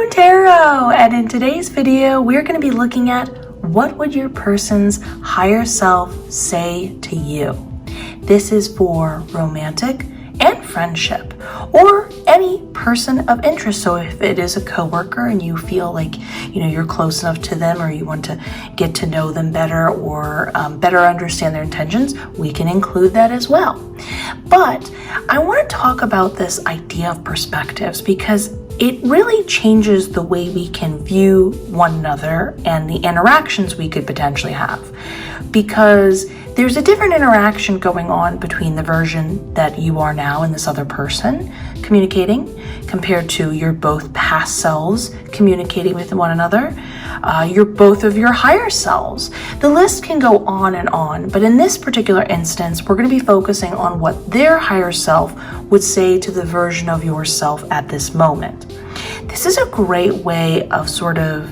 Supermoon Tarot, and in today's video we're going to be looking at what would your person's higher self say to you. This is for romantic and friendship, or any person of interest. So if it is a coworker and you feel like you're close enough to them, or you want to get to know them better, or better understand their intentions, we can include that as well. But I want to talk about this idea of perspectives, because it really changes the way we can view one another and the interactions we could potentially have. Because there's a different interaction going on between the version that you are now and this other person communicating, compared to your both past selves communicating with one another. You're both of your higher selves. The list can go on, but in this particular instance, we're going to be focusing on what their higher self would say to the version of yourself at this moment. This is a great way of sort of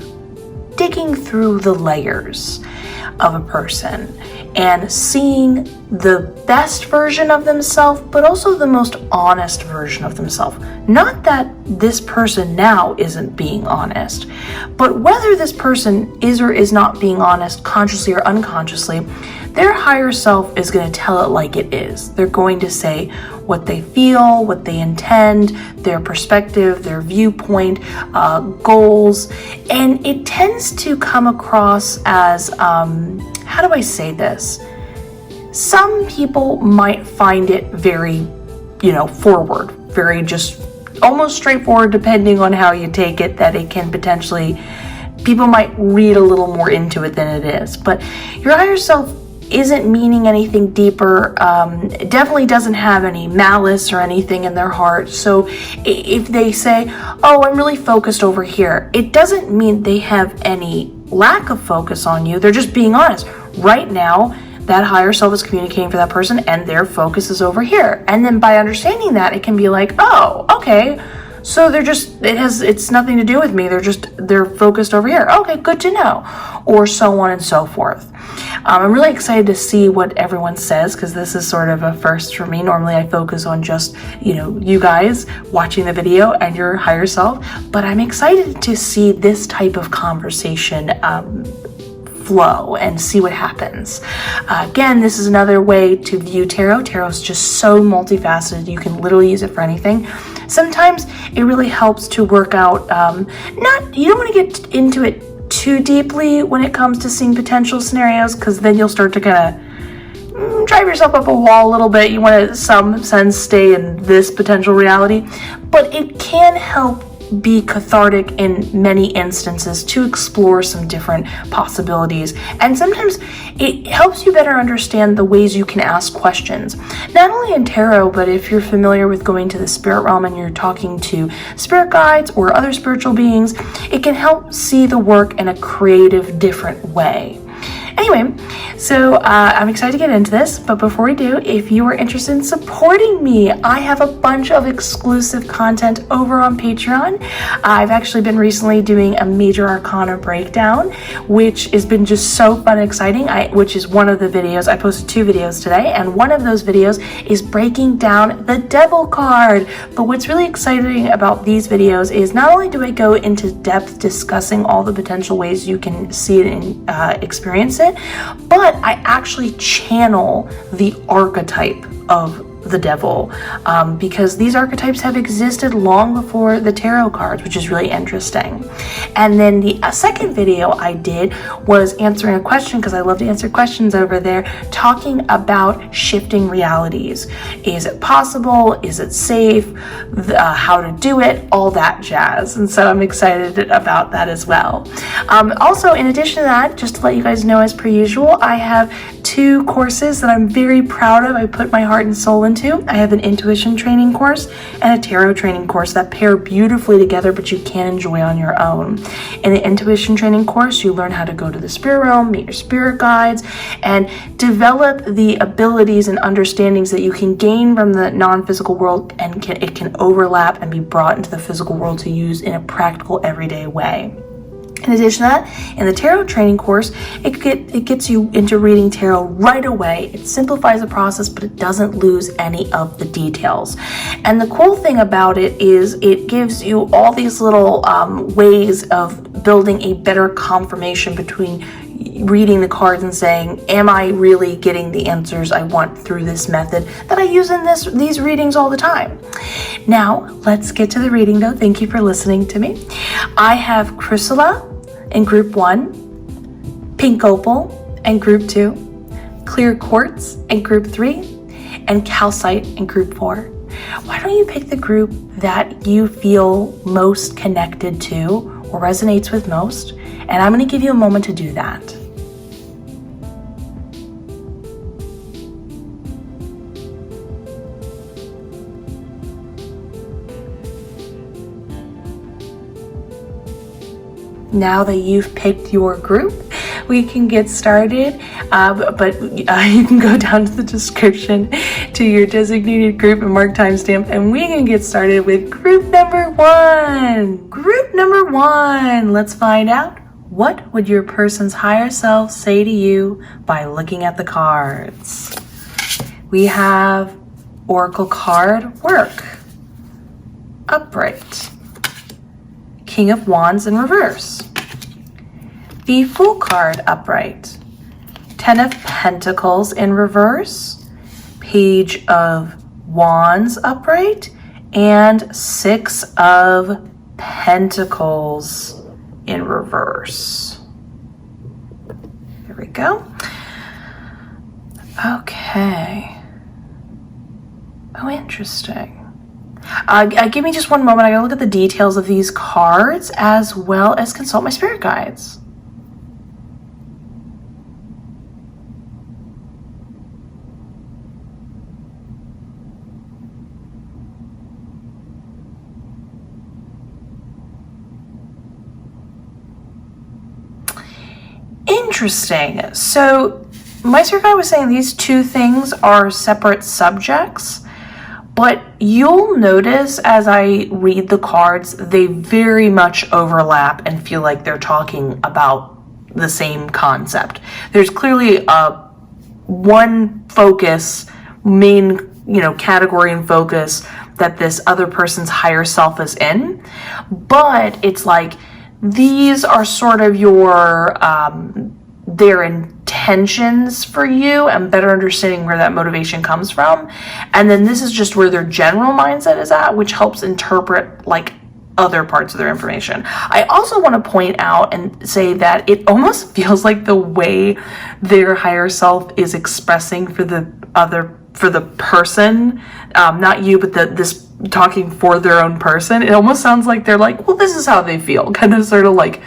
digging through the layers of a person and seeing the best version of themselves, but also the most honest version of themselves. Not that this person now isn't being honest, but whether this person is or is not being honest, consciously or unconsciously, their higher self is going to tell it like it is. They're going to say what they feel, what they intend, their perspective, their viewpoint, goals, and it tends to come across as, how do I say this? Some people might find it very, forward, very just almost straightforward, depending on how you take it, that it can potentially, people might read a little more into it than it is. But your higher self isn't meaning anything deeper. It definitely doesn't have any malice or anything in their heart. So if they say, oh, I'm really focused over here, it doesn't mean they have any lack of focus on you. They're just being honest. Right now, that higher self is communicating for that person and their focus is over here. And then by understanding that, it can be like, oh, okay, so it's nothing to do with me. They're focused over here. Okay, good to know. Or so on and so forth. I'm really excited to see what everyone says, because this is sort of a first for me. Normally I focus on just, you guys watching the video and your higher self, but I'm excited to see this type of conversation flow and see what happens. Again, this is another way to view tarot. Tarot is just so multifaceted. You can literally use it for anything. Sometimes it really helps to work out, you don't want to get into it too deeply when it comes to seeing potential scenarios, because then you'll start to kind of drive yourself up a wall a little bit. You want to, in some sense, stay in this potential reality, but it can help be cathartic in many instances to explore some different possibilities. And sometimes it helps you better understand the ways you can ask questions, not only in tarot, but if you're familiar with going to the spirit realm and you're talking to spirit guides or other spiritual beings, it can help see the work in a creative, different way. Anyway, so I'm excited to get into this, but before we do, if you are interested in supporting me, I have a bunch of exclusive content over on Patreon. I've actually been recently doing a major arcana breakdown, which has been just so fun and exciting, which is one of the videos. I posted 2 videos today, and one of those videos is breaking down the Devil card. But what's really exciting about these videos is not only do I go into depth discussing all the potential ways you can see it and experience it, but I actually channel the archetype of the devil, because these archetypes have existed long before the tarot cards, which is really interesting. And then the second video I did was answering a question, because I love to answer questions over there, talking about shifting realities. Is it possible? Is it safe? How to do it? All that jazz. And so I'm excited about that as well. Also, in addition to that, just to let you guys know, as per usual, I have 2 courses that I'm very proud of. I put my heart and soul into. I have an intuition training course and a tarot training course that pair beautifully together, but you can enjoy on your own. In the intuition training course, you learn how to go to the spirit realm, meet your spirit guides, and develop the abilities and understandings that you can gain from the non-physical world, and it can overlap and be brought into the physical world to use in a practical, everyday way. In addition to that, in the tarot training course, it gets you into reading tarot right away. It simplifies the process, but it doesn't lose any of the details. And the cool thing about it is it gives you all these little ways of building a better confirmation between reading the cards and saying, am I really getting the answers I want through this method that I use in these readings all the time? Now, let's get to the reading though. Thank you for listening to me. I have Chrysocolla in group 1, pink opal in group 2, clear quartz in group 3, and calcite in group 4. Why don't you pick the group that you feel most connected to or resonates with most? And I'm going to give you a moment to do that. Now that you've picked your group, we can get started, but you can go down to the description to your designated group and mark timestamp, and we can get started with group number 1. Group number 1, let's find out, what would your person's higher self say to you by looking at the cards? We have Oracle card, work, upright, King of Wands in reverse, the Fool card upright, 10 of Pentacles in reverse, Page of Wands upright, and 6 of Pentacles in reverse. There we go. Okay. Oh, interesting. Give me just one moment. I gotta look at the details of these cards as well as consult my spirit guides. Interesting. So my spirit guide was saying these two things are separate subjects, but you'll notice as I read the cards, they very much overlap and feel like they're talking about the same concept. There's clearly one focus, main, category and focus that this other person's higher self is in, but it's like these are sort of your their intentions for you and better understanding where that motivation comes from. And then this is just where their general mindset is at, which helps interpret like other parts of their information. I also want to point out and say that it almost feels like the way their higher self is expressing for the person, not you, but this talking for their own person. It almost sounds like they're like, well, this is how they feel, kind of sort of like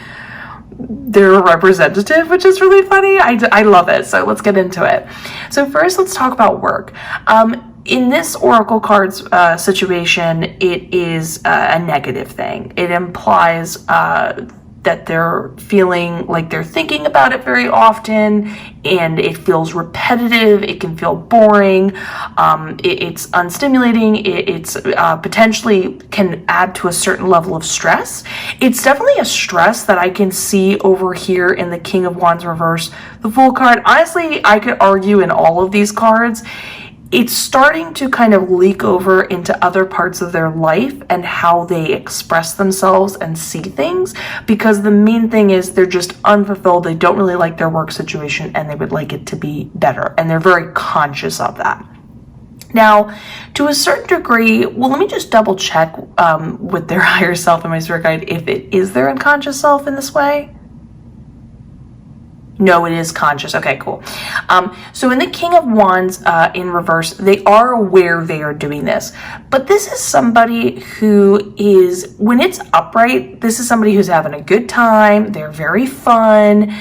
they're a representative, which is really funny. I love it. So let's get into it. So first, let's talk about work. In this Oracle cards situation, it is a negative thing. It implies that they're feeling like they're thinking about it very often, and it feels repetitive. It can feel boring. It's unstimulating. It's potentially can add to a certain level of stress. It's definitely a stress that I can see over here in the King of Wands reverse, the Fool card. Honestly, I could argue in all of these cards, it's starting to kind of leak over into other parts of their life and how they express themselves and see things, because the main thing is they're just unfulfilled. They don't really like their work situation and they would like it to be better, and they're very conscious of that. Now, to a certain degree, well, let me just double check with their higher self and my spirit guide if it is their unconscious self in this way. No, it is conscious. Okay, cool. So in the King of Wands in reverse, they are aware they are doing this. But this is somebody who is, when it's upright, this is somebody who's having a good time. They're very fun.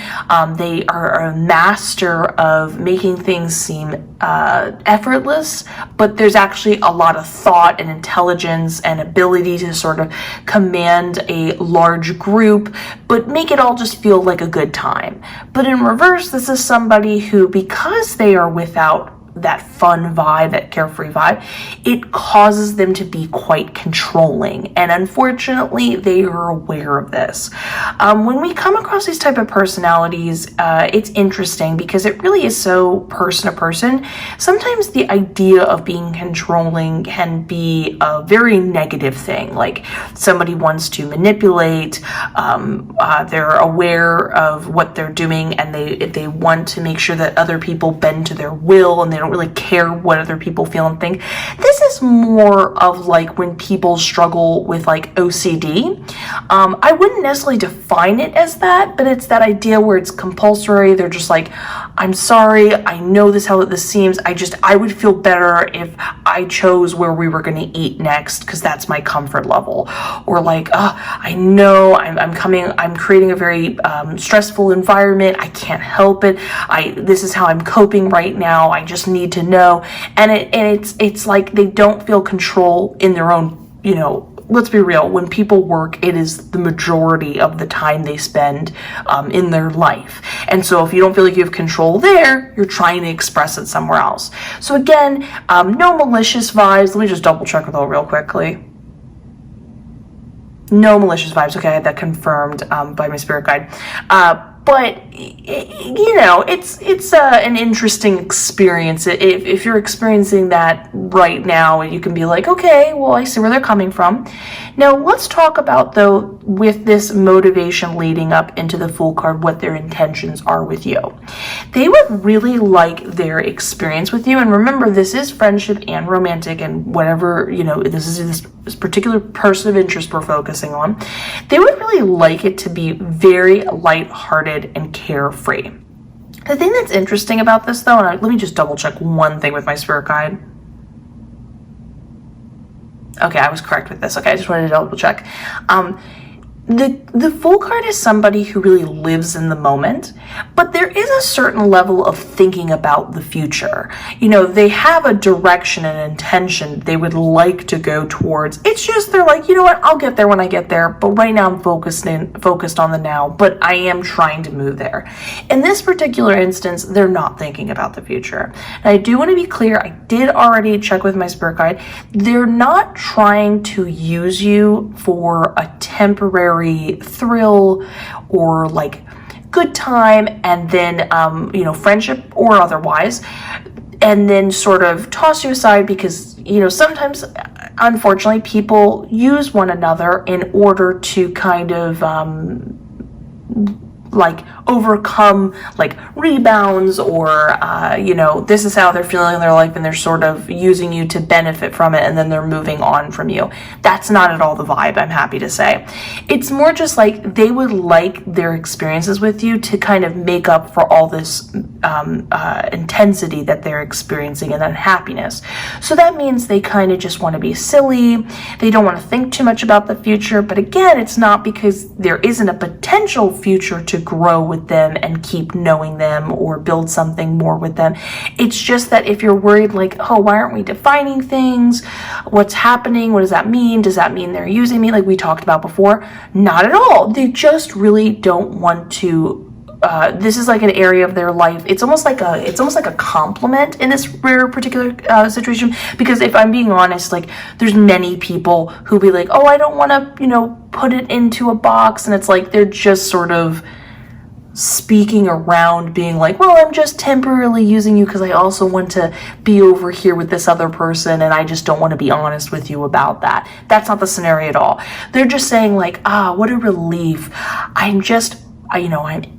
They are a master of making things seem effortless, but there's actually a lot of thought and intelligence and ability to sort of command a large group, but make it all just feel like a good time. But in reverse, this is somebody who, because they are without that fun vibe, that carefree vibe, it causes them to be quite controlling. And unfortunately, they are aware of this. When we come across these type of personalities, it's interesting because it really is so person to person. Sometimes the idea of being controlling can be a very negative thing. Like somebody wants to manipulate, they're aware of what they're doing, and they want to make sure that other people bend to their will, and they don't really care what other people feel and think. This is more of like when people struggle with like OCD. I wouldn't necessarily define it as that, but it's that idea where it's compulsory. They're just like, I'm sorry, I know this how this seems. I would feel better if I chose where we were going to eat next because that's my comfort level. Or like, I know I'm creating a very stressful environment. I can't help it. This is how I'm coping right now. I just need to know. And it's like they don't feel control in their own, let's be real, when people work, it is the majority of the time they spend in their life. And so if you don't feel like you have control there, you're trying to express it somewhere else. So again, no malicious vibes. Let me just double check with all real quickly. No malicious vibes. Okay, I had that confirmed by my spirit guide. But it's an interesting experience. If you're experiencing that right now, you can be like, okay, well, I see where they're coming from. Now, let's talk about, though, with this motivation leading up into the Fool card, what their intentions are with you. They would really like their experience with you. And remember, this is friendship and romantic, and whatever, this is this particular person of interest we're focusing on. They would really like it to be very lighthearted and carefree. The thing that's interesting about this, though, and let me just double check one thing with my spirit guide. Okay, I was correct with this. Okay, I just wanted to double check. The Fool card is somebody who really lives in the moment, but there is a certain level of thinking about the future. They have a direction and intention they would like to go towards. It's just they're like, you know what, I'll get there when I get there, but right now I'm focused on the now, but I am trying to move there. In this particular instance, they're not thinking about the future. And I do want to be clear, I did already check with my spirit guide. They're not trying to use you for a temporary thrill or like good time, and then friendship or otherwise, and then sort of toss you aside because sometimes unfortunately people use one another in order to kind of like overcome like rebounds or this is how they're feeling in their life, and they're sort of using you to benefit from it, and then they're moving on from you. That's not at all the vibe, I'm happy to say. It's more just like they would like their experiences with you to kind of make up for all this intensity that they're experiencing and unhappiness. So that means they kind of just want to be silly. They don't want to think too much about the future, but again, it's not because there isn't a potential future to grow with them and keep knowing them or build something more with them. It's just that if you're worried like, oh, why aren't we defining things? What's happening? What does that mean? Does that mean they're using me like we talked about before? Not at all. They just really don't want to this is like an area of their life. It's almost like a compliment in this rare particular situation, because if I'm being honest, like there's many people who be like, oh, I don't want to, put it into a box, and it's like they're just sort of speaking around being like, well, I'm just temporarily using you because I also want to be over here with this other person, and I just don't want to be honest with you about that. That's not the scenario at all. They're just saying like, what a relief. I'm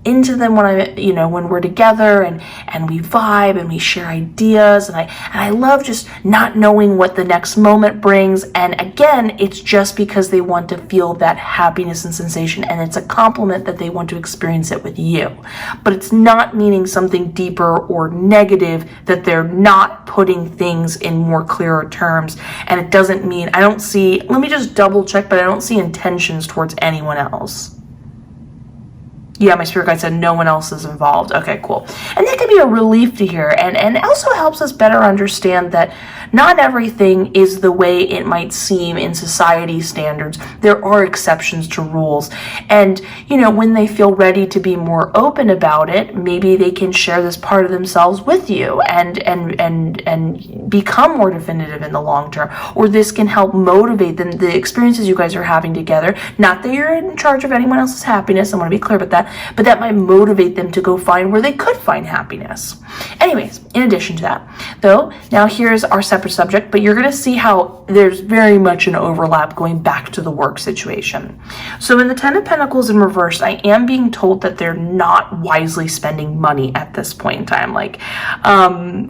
into them when we're together and we vibe and we share ideas, and I love just not knowing what the next moment brings. And again, it's just because they want to feel that happiness and sensation, and it's a compliment that they want to experience it with you. But it's not meaning something deeper or negative, that they're not putting things in more clearer terms. And it doesn't mean, let me just double check, but I don't see intentions towards anyone else. Yeah, my spirit guide said no one else is involved. Okay, cool. And that can be a relief to hear, and also helps us better understand that not everything is the way it might seem in society standards. There are exceptions to rules. And, you know, when they feel ready to be more open about it, maybe they can share this part of themselves with you and become more definitive in the long term. Or this can help motivate them, the experiences you guys are having together. Not that you're in charge of anyone else's happiness, I want to be clear about that, but that might motivate them to go find where they could find happiness. Anyways, in addition to that, though, now here's our separate subject, but you're going to see how there's very much an overlap going back to the work situation. So in the Ten of Pentacles in reverse, I am being told that they're not wisely spending money at this point in time. Like,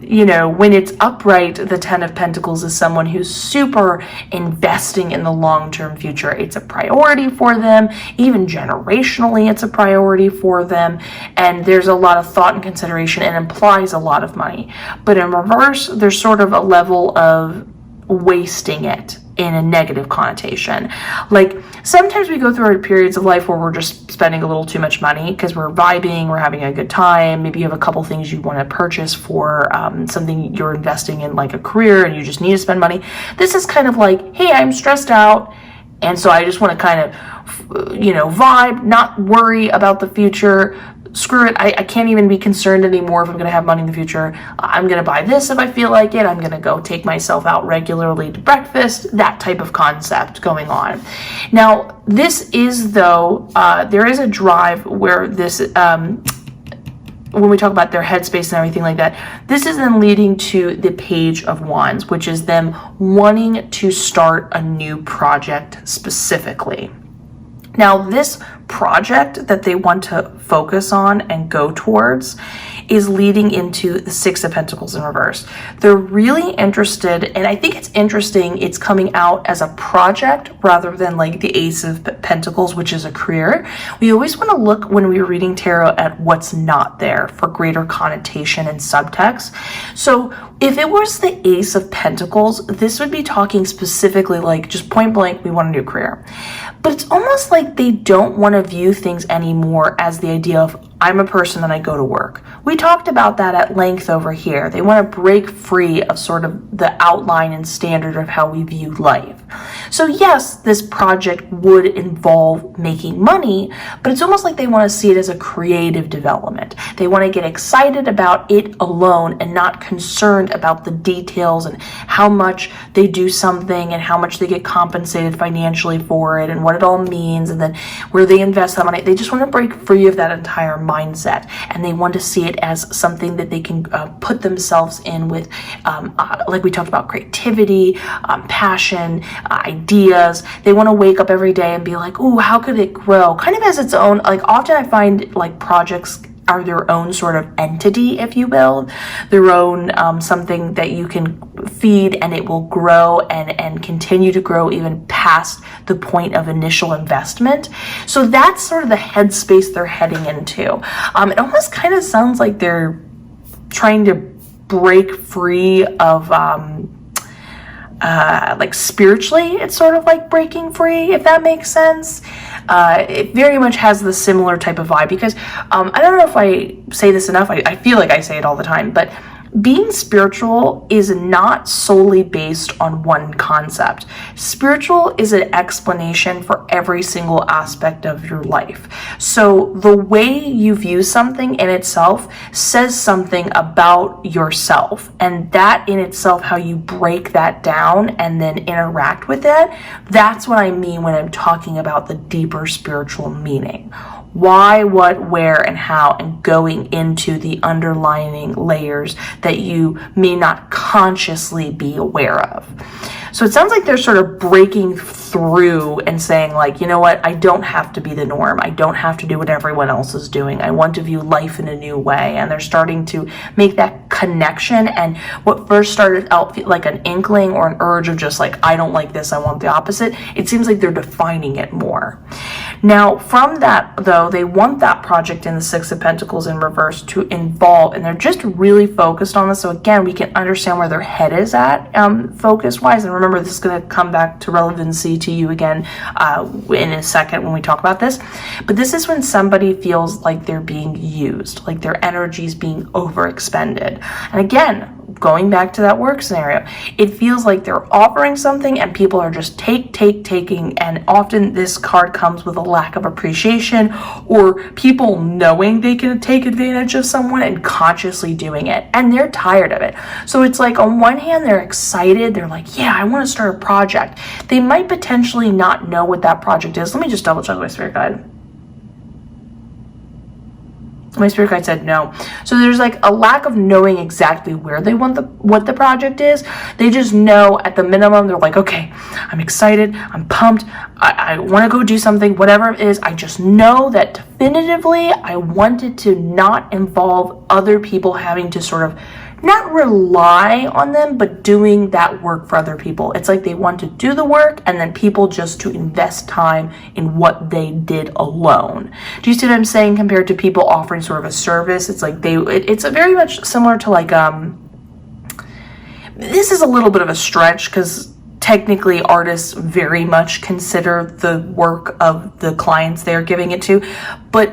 you know, when it's upright, the Ten of Pentacles is someone who's super investing in the long-term future. It's a priority for them. Even generationally, it's a priority for them. And there's a lot of thought and consideration and implies a lot of money. But in reverse, there's sort of a level of wasting it in a negative connotation. Like, sometimes we go through our periods of life where we're just spending a little too much money because we're vibing, we're having a good time. Maybe you have a couple things you want to purchase for something you're investing in, like a career, and you just need to spend money. This is kind of like, hey, I'm stressed out, and so I just want to kind of, you know, vibe, not worry about the future. Screw it, I can't even be concerned anymore if I'm going to have money in the future. I'm going to buy this if I feel like it. I'm going to go take myself out regularly to breakfast, that type of concept going on. Now, this is, though, there is a drive where this, when we talk about their headspace and everything like that, this is then leading to the Page of Wands, which is them wanting to start a new project specifically. Now, this project that they want to focus on and go towards is leading into the Six of Pentacles in reverse. They're really interested, and I think it's interesting, it's coming out as a project rather than like the Ace of Pentacles, which is a career. We always want to look when we're reading tarot at what's not there for greater connotation and subtext. So if it was the Ace of Pentacles, this would be talking specifically like just point blank, we want a new career. But it's almost like they don't want to view things anymore as the idea of I'm a person and I go to work. We talked about that at length over here. They want to break free of sort of the outline and standard of how we view life. So yes, this project would involve making money, but it's almost like they want to see it as a creative development. They want to get excited about it alone and not concerned about the details and how much they do something and how much they get compensated financially for it and what it all means and then where they invest that money. They just want to break free of that entire mindset, and they want to see it as something that they can put themselves in with, like we talked about, creativity, passion, ideas. They want to wake up every day and be like, ooh, how could it grow? Kind of as its own, like often I find like projects are their own sort of entity, if you will, their own something that you can feed and it will grow and continue to grow even past the point of initial investment. So that's sort of the headspace they're heading into. It almost kind of sounds like they're trying to break free of like spiritually, it's sort of like breaking free, if that makes sense. It very much has the similar type of vibe because I don't know if I say this enough. I feel like I say it all the time, but being spiritual is not solely based on one concept. Spiritual is an explanation for every single aspect of your life. So the way you view something in itself says something about yourself, and that in itself, how you break that down and then interact with it, that's what I mean when I'm talking about the deeper spiritual meaning. Why, what, where, and how, and going into the underlying layers that you may not consciously be aware of. So it sounds like they're sort of breaking through and saying like, you know what, I don't have to be the norm. I don't have to do what everyone else is doing. I want to view life in a new way. And they're starting to make that connection. And what first started out like an inkling or an urge of just like, I don't like this, I want the opposite, it seems like they're defining it more. Now, from that, though, they want that project in the Six of Pentacles in reverse to involve, and they're just really focused on this. So again, we can understand where their head is at focus-wise. And remember, this is going to come back to relevancy to you again in a second when we talk about this. But this is when somebody feels like they're being used, like their energy is being overexpended. And again, going back to that work scenario, it feels like they're offering something and people are just taking, and often this card comes with a lack of appreciation or people knowing they can take advantage of someone and consciously doing it, and they're tired of it. So it's like, on one hand, they're excited, they're like, yeah, I want to start a project. They might potentially not know what that project is. Let me just double check my spirit guide. My spirit guide said no. So there's like a lack of knowing exactly where they want what the project is. They just know at the minimum, they're like, okay, I'm excited, I'm pumped, I want to go do something, whatever it is. I just know that definitively I want it to not involve other people having to sort of not rely on them, but doing that work for other people. It's like they want to do the work and then people just to invest time in what they did alone. Do you see what I'm saying? Compared to people offering sort of a service, it's like it's a very much similar to like, this is a little bit of a stretch because technically artists very much consider the work of the clients they're giving it to, but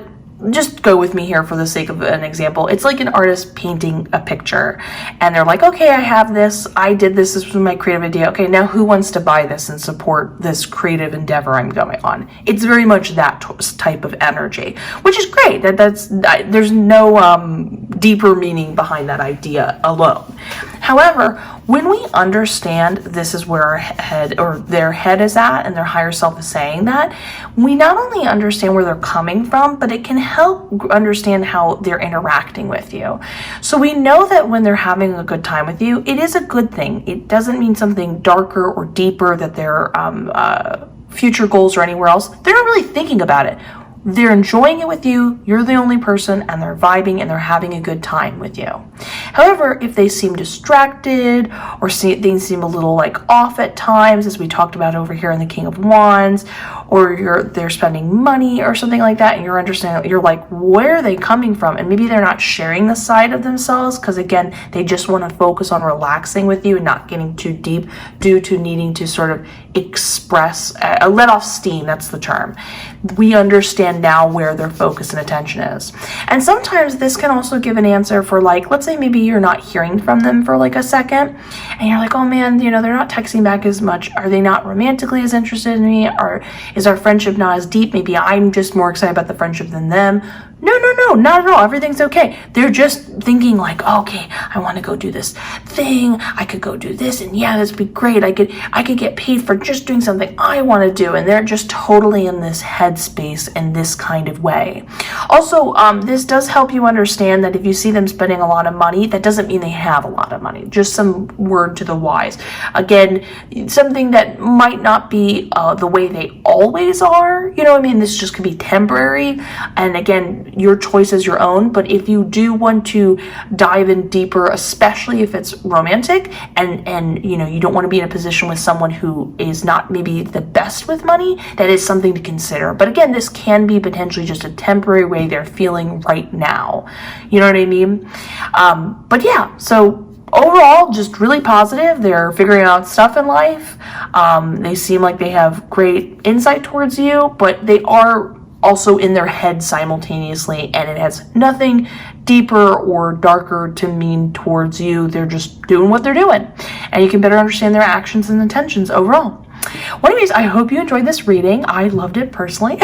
just go with me here for the sake of an example. It's like an artist painting a picture and they're like, okay, I have this, I did this was my creative idea. Okay, now who wants to buy this and support this creative endeavor I'm going on? It's very much that type of energy, which is great. There's no deeper meaning behind that idea alone. However, when we understand this is where our head or their head is at and their higher self is saying that, we not only understand where they're coming from, but it can help understand how they're interacting with you. So we know that when they're having a good time with you, it is a good thing. It doesn't mean something darker or deeper, that their future goals or anywhere else. They're not really thinking about it. They're enjoying it with you, you're the only person, and they're vibing and they're having a good time with you. However, if they seem distracted or things seem a little like off at times, as we talked about over here in the King of Wands, or they're spending money or something like that, and you're understanding, you're like, where are they coming from? And maybe they're not sharing the side of themselves because again, they just want to focus on relaxing with you and not getting too deep due to needing to sort of express, let off steam, that's the term. We understand now where their focus and attention is. And sometimes this can also give an answer for like, let's say maybe you're not hearing from them for like a second and you're like, oh man, they're not texting back as much. Are they not romantically as interested in me? Or is our friendship not as deep? Maybe I'm just more excited about the friendship than them. No, not at all. Everything's okay. They're just thinking like, oh, okay, I want to go do this thing. I could go do this, and yeah, this would be great. I could get paid for just doing something I want to do, and they're just totally in this headspace in this kind of way. Also, this does help you understand that if you see them spending a lot of money, that doesn't mean they have a lot of money. Just some word to the wise. Again, something that might not be the way they always are. You know what I mean? This just could be temporary, and again, your choice is your own. But if you do want to dive in deeper, especially if it's romantic and you don't want to be in a position with someone who is not maybe the best with money, that is something to consider. But again, this can be potentially just a temporary way they're feeling right now. You know what I mean? But yeah, so overall, just really positive. They're figuring out stuff in life. They seem like they have great insight towards you, but they are also in their head simultaneously, and it has nothing deeper or darker to mean towards you. They're just doing what they're doing, and you can better understand their actions and intentions overall. Well, anyways, I hope you enjoyed this reading. I loved it personally.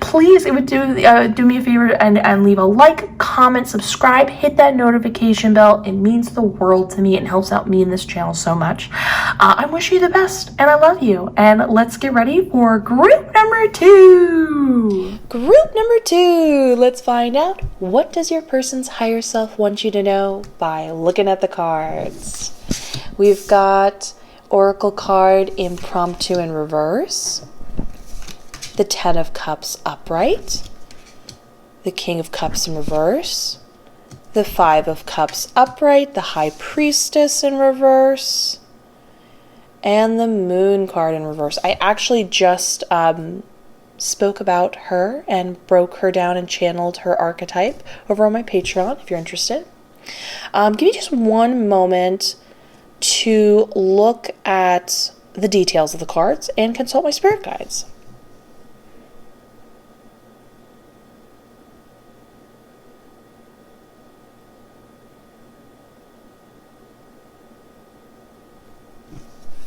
Please, it would do me a favor and leave a like, comment, subscribe, hit that notification bell. It means the world to me. It helps out me in this channel so much. I wish you the best, and I love you. And let's get ready for group number 2. Group number 2. Let's find out, what does your person's higher self want you to know by looking at the cards. We've got Oracle card Impromptu in reverse, the 10 of Cups upright, the King of Cups in reverse, the 5 of Cups upright, the High Priestess in reverse, and the Moon card in reverse. I actually just spoke about her and broke her down and channeled her archetype over on my Patreon if you're interested. Give me just one moment to look at the details of the cards and consult my spirit guides.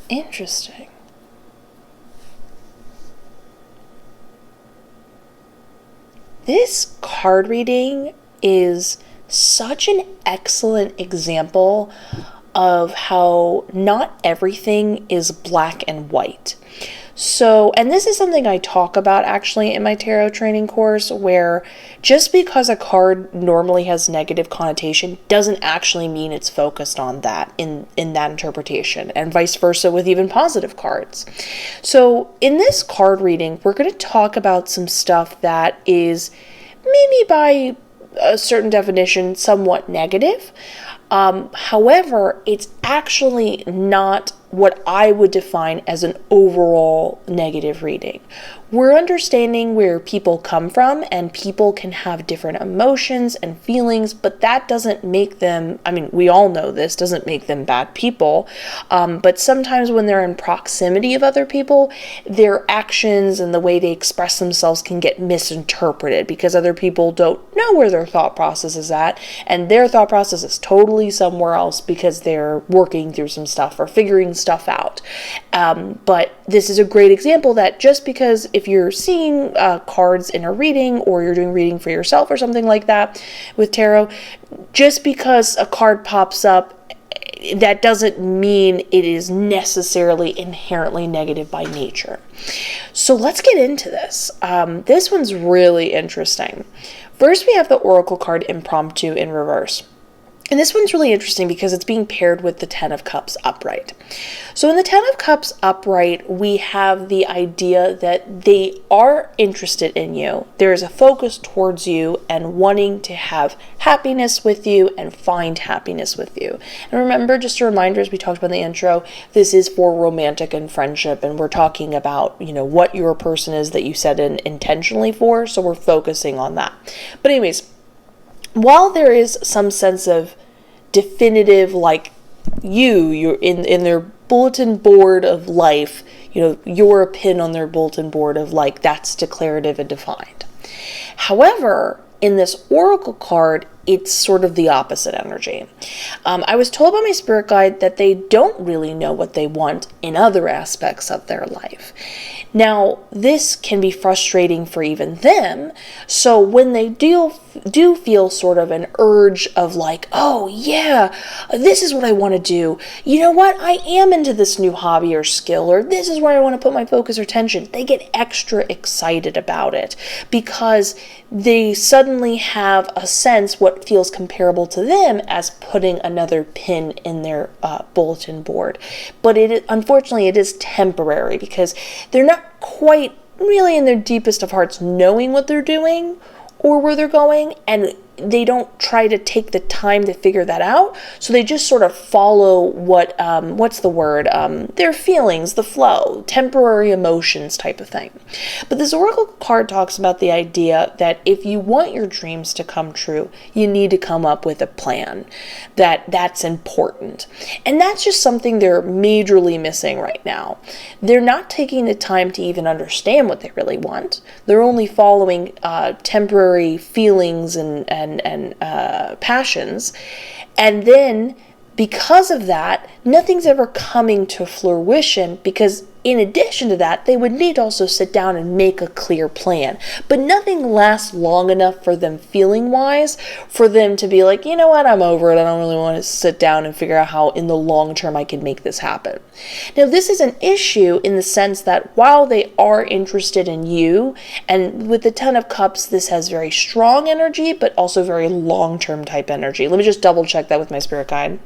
Interesting. This card reading is such an excellent example of how not everything is black and white. So, and this is something I talk about actually in my tarot training course, where just because a card normally has negative connotation doesn't actually mean it's focused on that in that interpretation, and vice versa with even positive cards. So in this card reading, we're going to talk about some stuff that is maybe by a certain definition somewhat negative. However, it's actually not what I would define as an overall negative reading. We're understanding where people come from, and people can have different emotions and feelings, but that doesn't make them, I mean, we all know this, doesn't make them bad people. But sometimes when they're in proximity of other people, their actions and the way they express themselves can get misinterpreted because other people don't know where their thought process is at, and their thought process is totally somewhere else because they're working through some stuff or figuring stuff out. But this is a great example that just because if you're seeing cards in a reading, or you're doing reading for yourself or something like that with tarot, just because a card pops up, that doesn't mean it is necessarily inherently negative by nature. So let's get into this. This one's really interesting. First, we have the Oracle card Impromptu in reverse. And this one's really interesting because it's being paired with the Ten of Cups upright. So in the Ten of Cups upright, we have the idea that they are interested in you. There is a focus towards you and wanting to have happiness with you and find happiness with you. And remember, just a reminder, as we talked about in the intro, this is for romantic and friendship, and we're talking about, you know, what your person is that you set in intentionally for, so we're focusing on that. But anyways, while there is some sense of definitive, like you're in their bulletin board of life, you know, you're a pin on their bulletin board of like, that's declarative and defined. However, in this Oracle card, it's sort of the opposite energy. I was told by my spirit guide that they don't really know what they want in other aspects of their life. Now, this can be frustrating for even them. So when they do feel sort of an urge of like, oh yeah, this is what I want to do. You know what? I am into this new hobby or skill, or this is where I want to put my focus or attention. They get extra excited about it because they suddenly have a sense what feels comparable to them as putting another pin in their bulletin board. But unfortunately, it is temporary because they're not quite really in their deepest of hearts knowing what they're doing or where they're going, and they don't try to take the time to figure that out. So they just sort of follow what, their feelings, the flow, temporary emotions type of thing. But this Oracle card talks about the idea that if you want your dreams to come true, you need to come up with a plan. That's important. And that's just something they're majorly missing right now. They're not taking the time to even understand what they really want. They're only following temporary feelings and passions, and then because of that, nothing's ever coming to fruition, because in addition to that, they would need to also sit down and make a clear plan. But nothing lasts long enough for them feeling wise for them to be like, you know what, I'm over it. I don't really want to sit down and figure out how in the long term I can make this happen. Now, this is an issue in the sense that while they are interested in you, and with the Ten of Cups, this has very strong energy, but also very long-term type energy. Let me just double check that with my spirit guide.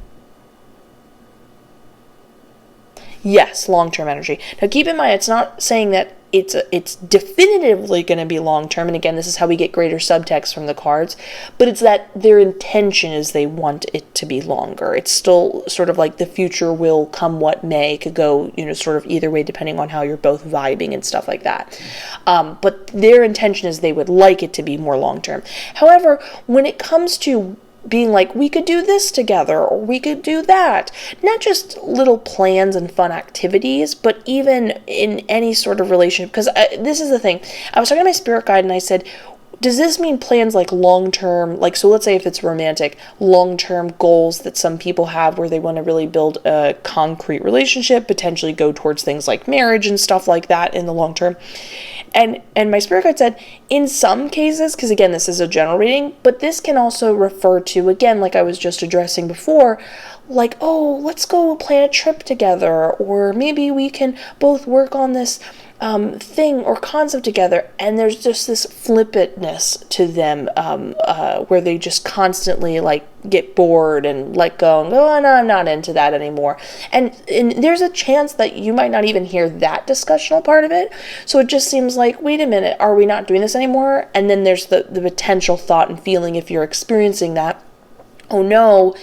Yes, long-term energy. Now keep in mind, it's not saying that it's definitively going to be long-term, and again, this is how we get greater subtext from the cards, but it's that their intention is they want it to be longer. It's still sort of like the future will come what may, could go, sort of either way depending on how you're both vibing and stuff like that. But their intention is they would like it to be more long-term. However, when it comes to being like, we could do this together, or we could do that. Not just little plans and fun activities, but even in any sort of relationship. Because this is the thing. I was talking to my spirit guide and I said, does this mean plans like long-term, like, so let's say if it's romantic, long-term goals that some people have where they want to really build a concrete relationship, potentially go towards things like marriage and stuff like that in the long term. And my spirit guide said, in some cases, because again, this is a general reading, but this can also refer to, again, like I was just addressing before, like, oh, let's go plan a trip together, or maybe we can both work on this thing or concept together, and there's just this flippantness to them where they just constantly like get bored and let go and go, oh no, I'm not into that anymore, and there's a chance that you might not even hear that discussional part of it, so it just seems like, wait a minute, are we not doing this anymore? And then there's the potential thought and feeling, if you're experiencing that, oh no,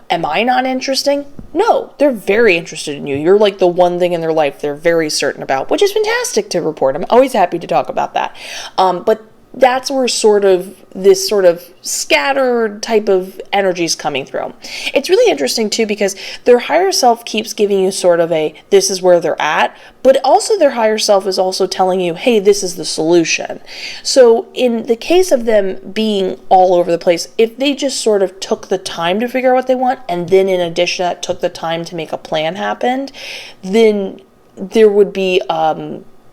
am I not interesting? No, they're very interested in you. You're like the one thing in their life they're very certain about, which is fantastic to report. I'm always happy to talk about that. But that's where this sort of scattered type of energy is coming through. It's really interesting too, because their higher self keeps giving you sort of a, this is where they're at, but also their higher self is also telling you, hey, this is the solution. So in the case of them being all over the place, if they just sort of took the time to figure out what they want, and then in addition to that took the time to make a plan happen, then there would be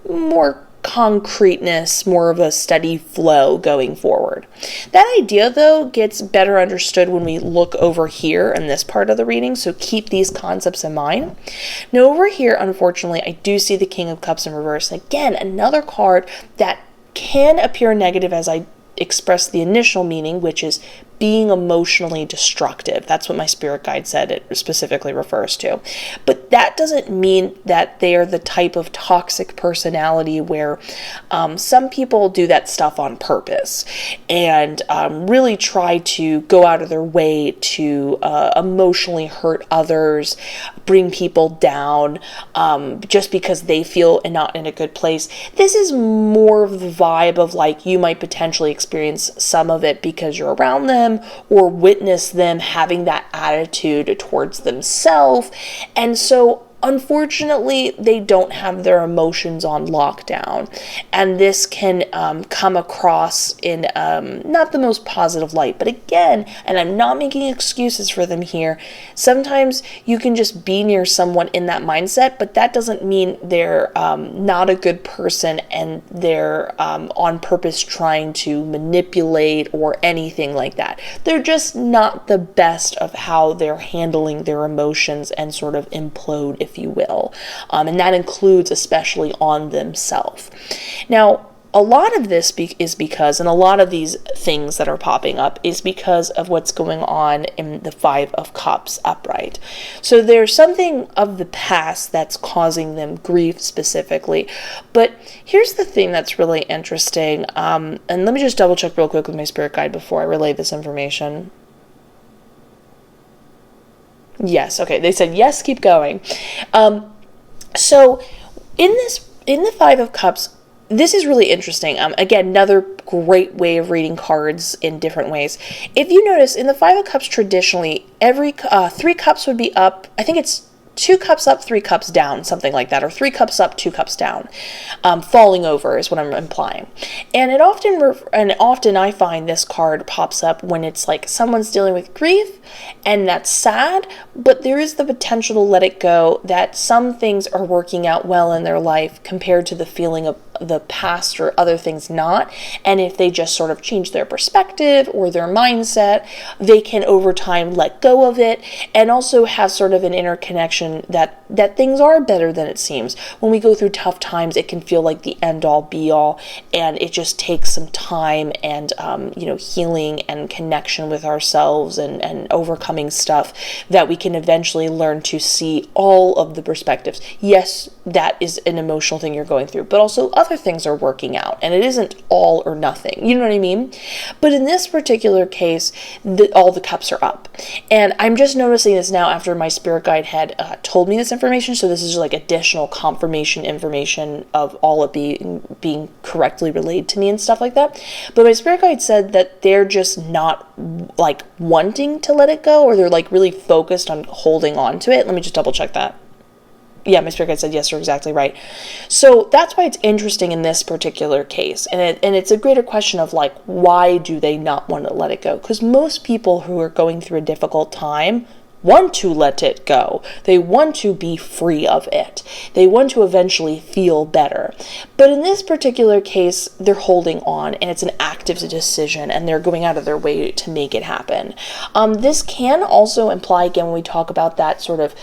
more concreteness, more of a steady flow going forward. That idea, though, gets better understood when we look over here in this part of the reading, so keep these concepts in mind. Now, over here, unfortunately, I do see the King of Cups in reverse. And again, another card that can appear negative, as I expressed the initial meaning, which is being emotionally destructive. That's what my spirit guide said it specifically refers to. But that doesn't mean that they are the type of toxic personality where some people do that stuff on purpose and really try to go out of their way to emotionally hurt others, bring people down just because they feel not in a good place. This is more of the vibe of like, you might potentially experience some of it because you're around them, or witness them having that attitude towards themselves. And so unfortunately, they don't have their emotions on lockdown, and this can come across in not the most positive light. But again, and I'm not making excuses for them here, sometimes you can just be near someone in that mindset, but that doesn't mean they're not a good person and they're on purpose trying to manipulate or anything like that. They're just not the best of how they're handling their emotions and sort of implode, if you will. And that includes especially on themselves. Now, a lot of this is because, and a lot of these things that are popping up is because of what's going on in the Five of Cups upright. So there's something of the past that's causing them grief specifically. But here's the thing that's really interesting. And let me just double check real quick with my spirit guide before I relay this information. Yes, okay, they said yes, keep going. So in the Five of Cups, this is really interesting. Again, another great way of reading cards in different ways. If you notice, in the Five of Cups, traditionally, every 3 cups would be up. I think it's 2 cups up, 3 cups down, something like that, or 3 cups up, 2 cups down. Falling over is what I'm implying. And often I find this card pops up when it's like someone's dealing with grief, and that's sad, but there is the potential to let it go, that some things are working out well in their life compared to the feeling the past or other things not. And if they just sort of change their perspective or their mindset, they can over time let go of it, and also have sort of an inner connection that things are better than it seems. When we go through tough times, it can feel like the end all be all, and it just takes some time and healing and connection with ourselves and overcoming stuff, that we can eventually learn to see all of the perspectives. Yes, that is an emotional thing you're going through, but also other things are working out, and it isn't all or nothing. You know what I mean? But in this particular case, all the cups are up. And I'm just noticing this now after my spirit guide had told me this information. So this is just like additional confirmation information of all it being correctly relayed to me and stuff like that. But my spirit guide said that they're just not like wanting to let it go, or they're like really focused on holding on to it. Let me just double check that. Yeah, my spirit guide said yes, you're exactly right. So that's why it's interesting in this particular case. And it's a greater question of like, why do they not want to let it go? Because most people who are going through a difficult time want to let it go. They want to be free of it. They want to eventually feel better. But in this particular case, they're holding on, and it's an active decision, and they're going out of their way to make it happen. This can also imply, again, when we talk about that sort of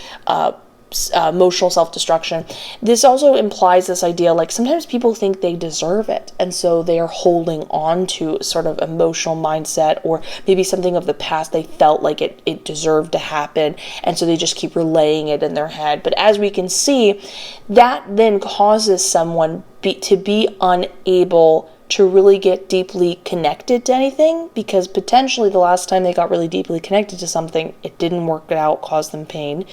emotional self-destruction, this also implies this idea like sometimes people think they deserve it, and so they are holding on to sort of emotional mindset, or maybe something of the past they felt like it deserved to happen, and so they just keep relaying it in their head. But as we can see, that then causes someone to be unable to really get deeply connected to anything, because potentially the last time they got really deeply connected to something, it didn't work out, caused them pain.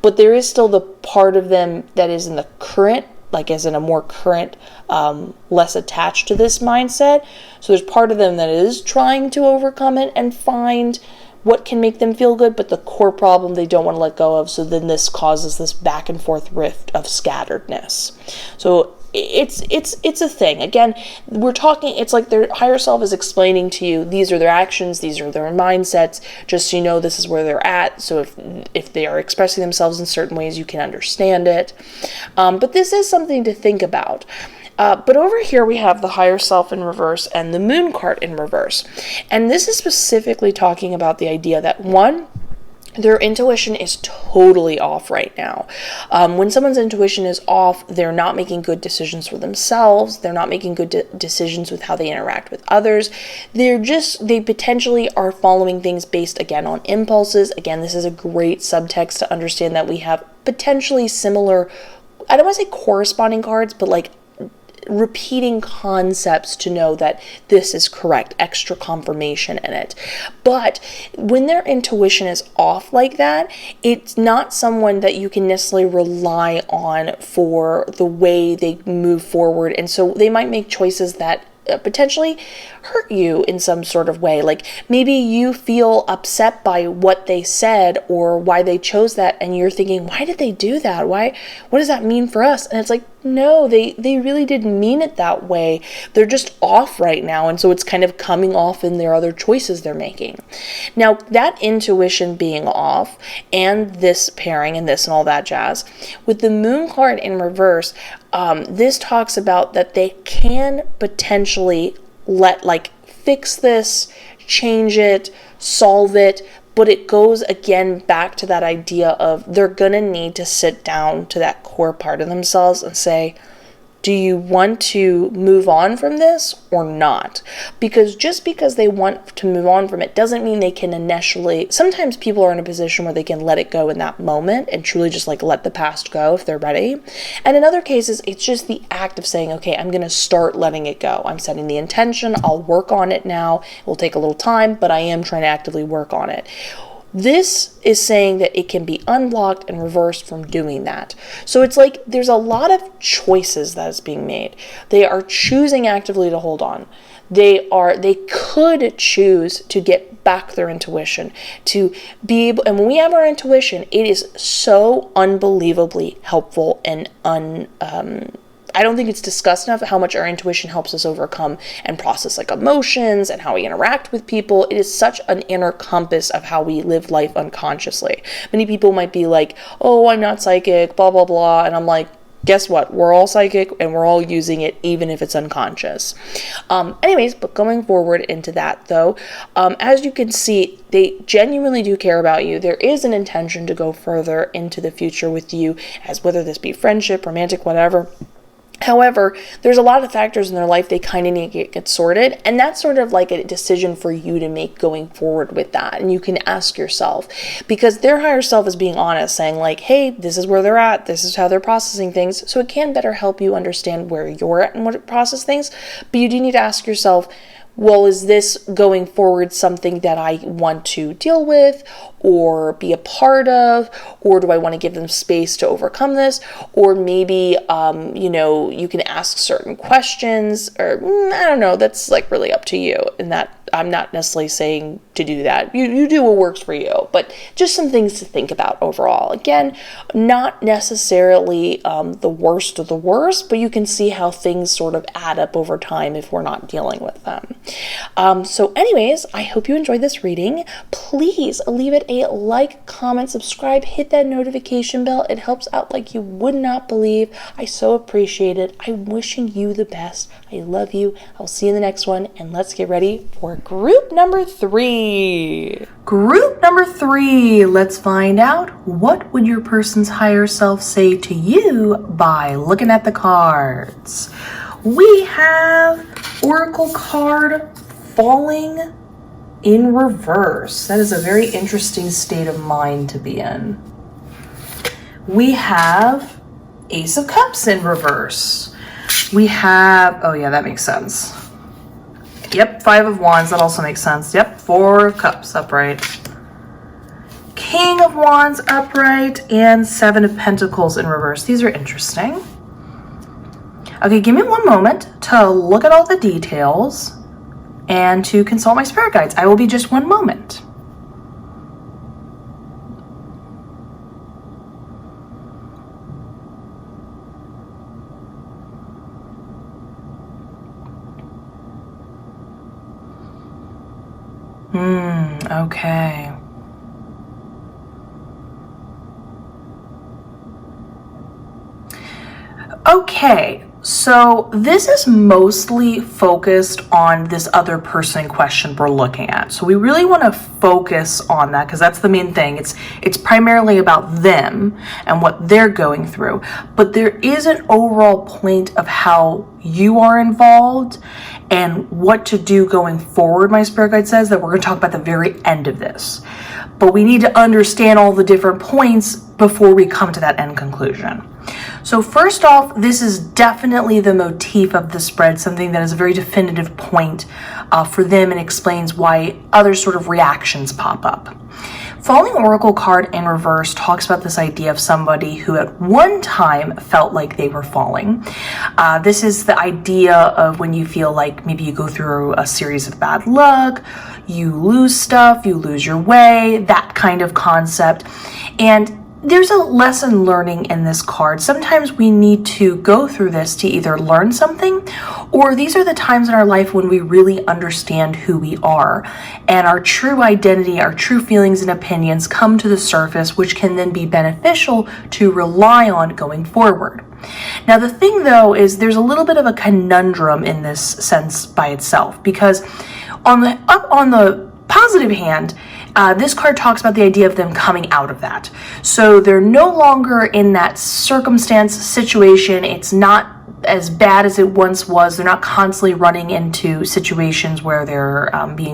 But there is still the part of them that is in the current, like as in a more current, less attached to this mindset. So there's part of them that is trying to overcome it and find what can make them feel good, but the core problem they don't want to let go of. So then this causes this back and forth rift of scatteredness. So it's a thing. Again, we're talking, it's like their higher self is explaining to you, these are their actions, these are their mindsets, just so you know this is where they're at. So if they are expressing themselves in certain ways, you can understand it. But this is something to think about. But over here we have the higher self in reverse and the moon card in reverse. And this is specifically talking about the idea that, one, their intuition is totally off right now. When someone's intuition is off, they're not making good decisions for themselves. They're not making good decisions with how they interact with others. They potentially are following things based, again, on impulses. Again, this is a great subtext to understand that we have potentially similar, I don't want to say corresponding cards, but like repeating concepts to know that this is correct, extra confirmation in it. But when their intuition is off like that, it's not someone that you can necessarily rely on for the way they move forward. And so they might make choices that potentially hurt you in some sort of way. Like maybe you feel upset by what they said or why they chose that, and you're thinking, why did they do that? What does that mean for us? And it's like, no, they really didn't mean it that way. They're just off right now, and so it's kind of coming off in their other choices they're making. Now, that intuition being off, and this pairing and this and all that jazz, with the moon card in reverse, this talks about that they can potentially fix this, change it, solve it, but it goes again back to that idea of they're gonna need to sit down to that core part of themselves and say, do you want to move on from this or not? Because just because they want to move on from it doesn't mean they can initially. Sometimes people are in a position where they can let it go in that moment and truly just like let the past go if they're ready. And in other cases, it's just the act of saying, okay, I'm going to start letting it go. I'm setting the intention. I'll work on it now. It will take a little time, but I am trying to actively work on it. This is saying that it can be unblocked and reversed from doing that. So it's like there's a lot of choices that is being made. They are choosing actively to hold on. They could choose to get back their intuition, to be able, and when we have our intuition, it is so unbelievably helpful and I don't think it's discussed enough how much our intuition helps us overcome and process like emotions and how we interact with people. It is such an inner compass of how we live life unconsciously. Many people might be like, oh, I'm not psychic, blah, blah, blah. And I'm like, guess what? We're all psychic and we're all using it, even if it's unconscious. Anyways, but going forward into that though, as you can see, they genuinely do care about you. There is an intention to go further into the future with you, as whether this be friendship, romantic, whatever. However, there's a lot of factors in their life they kind of need to get sorted, and that's sort of like a decision for you to make going forward with that. And you can ask yourself, because their higher self is being honest, saying like, hey, this is where they're at, this is how they're processing things, so it can better help you understand where you're at and what to process things. But you do need to ask yourself, well, is this going forward something that I want to deal with or be a part of, or do I want to give them space to overcome this? Or maybe, you can ask certain questions, or I don't know, that's like really up to you. And that I'm not necessarily saying to do that. You do what works for you, but just some things to think about overall. Again, not necessarily the worst of the worst, but you can see how things sort of add up over time if we're not dealing with them. So anyways, I hope you enjoyed this reading. Please leave it a like, comment, subscribe, hit that notification bell. It helps out like you would not believe. I so appreciate it. I'm wishing you the best. I love you. I'll see you in the next one, and let's get ready for group number 3. Group number 3, let's find out what would your person's higher self say to you by looking at the cards. We have Oracle card Falling in Reverse. That is a very interesting state of mind to be in. We have Ace of Cups in reverse. We have, oh yeah, that makes sense. Yep, 5 of Wands, that also makes sense. Yep, 4 of Cups upright. King of Wands upright, and 7 of Pentacles in reverse. These are interesting. Okay, give me one moment to look at all the details and to consult my spirit guides. I will be just one moment. Okay. Okay, so this is mostly focused on this other person in question we're looking at. So we really want to focus on that because that's the main thing. It's primarily about them and what they're going through. But there is an overall point of how you are involved and what to do going forward, my spirit guide says, that we're going to talk about the very end of this. But we need to understand all the different points before we come to that end conclusion. So first off, this is definitely the motif of the spread, something that is a very definitive point for them and explains why other sort of reactions pop up. Falling Oracle card in reverse talks about this idea of somebody who at one time felt like they were falling. This is the idea of when you feel like maybe you go through a series of bad luck, you lose stuff, you lose your way, that kind of concept. And there's a lesson learning in this card. Sometimes we need to go through this to either learn something, or these are the times in our life when we really understand who we are and our true identity, our true feelings and opinions come to the surface, which can then be beneficial to rely on going forward. Now the thing though is there's a little bit of a conundrum in this sense by itself, because on the positive hand, this card talks about the idea of them coming out of that. So they're no longer in that circumstance, situation. It's not as bad as it once was. They're not constantly running into situations where they're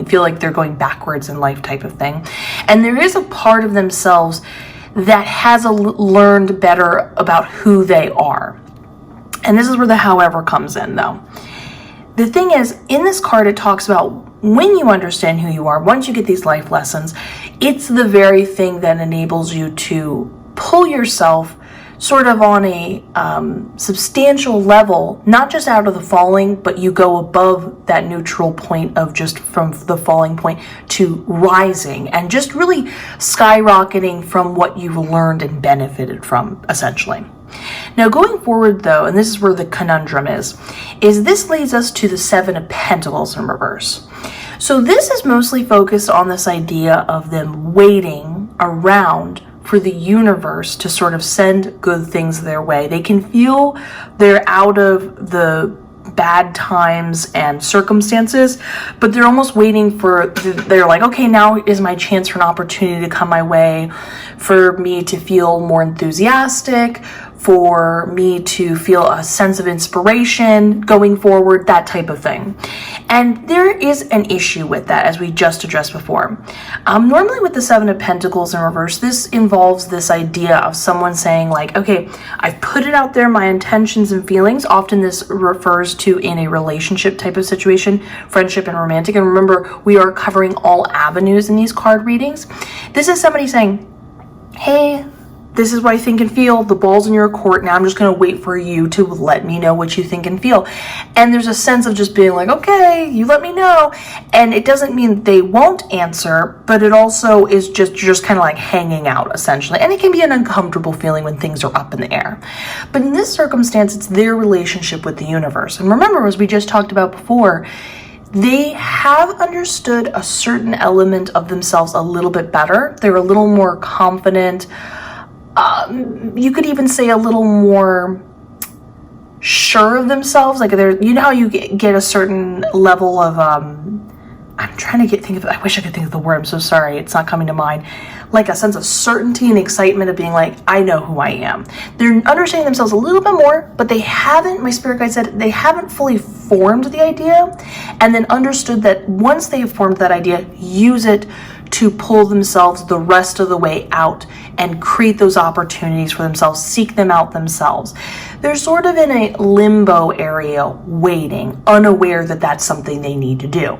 feel like they're going backwards in life type of thing. And there is a part of themselves that has learned better about who they are. And this is where the however comes in though. The thing is, in this card, it talks about when you understand who you are, once you get these life lessons, it's the very thing that enables you to pull yourself sort of on a substantial level, not just out of the falling, but you go above that neutral point of just from the falling point to rising and just really skyrocketing from what you've learned and benefited from, essentially. Now going forward though, and this is where the conundrum is this leads us to the 7 of Pentacles in reverse. So this is mostly focused on this idea of them waiting around for the universe to sort of send good things their way. They can feel they're out of the bad times and circumstances, but they're almost waiting they're like, okay, now is my chance for an opportunity to come my way, for me to feel more enthusiastic, for me to feel a sense of inspiration going forward, that type of thing. And there is an issue with that, as we just addressed before. Normally with the Seven of Pentacles in reverse, this involves this idea of someone saying like, okay, I've put it out there, my intentions and feelings. Often this refers to in a relationship type of situation, friendship and romantic. And remember, we are covering all avenues in these card readings. This is somebody saying, hey, this is what I think and feel. The ball's in your court. Now I'm just going to wait for you to let me know what you think and feel. And there's a sense of just being like, okay, you let me know. And it doesn't mean they won't answer, but it also is just kind of like hanging out essentially. And it can be an uncomfortable feeling when things are up in the air. But in this circumstance, it's their relationship with the universe. And remember, as we just talked about before, they have understood a certain element of themselves a little bit better. They're a little more confident. You could even say a little more sure of themselves. Like you know how you get a certain level of, I'm trying to I wish I could think of the word. I'm so sorry. It's not coming to mind. Like a sense of certainty and excitement of being like, I know who I am. They're understanding themselves a little bit more, but they haven't, my spirit guide said, they haven't fully formed the idea and then understood that once they've formed that idea, use it to pull themselves the rest of the way out and create those opportunities for themselves, seek them out themselves. They're sort of in a limbo area waiting, unaware that that's something they need to do.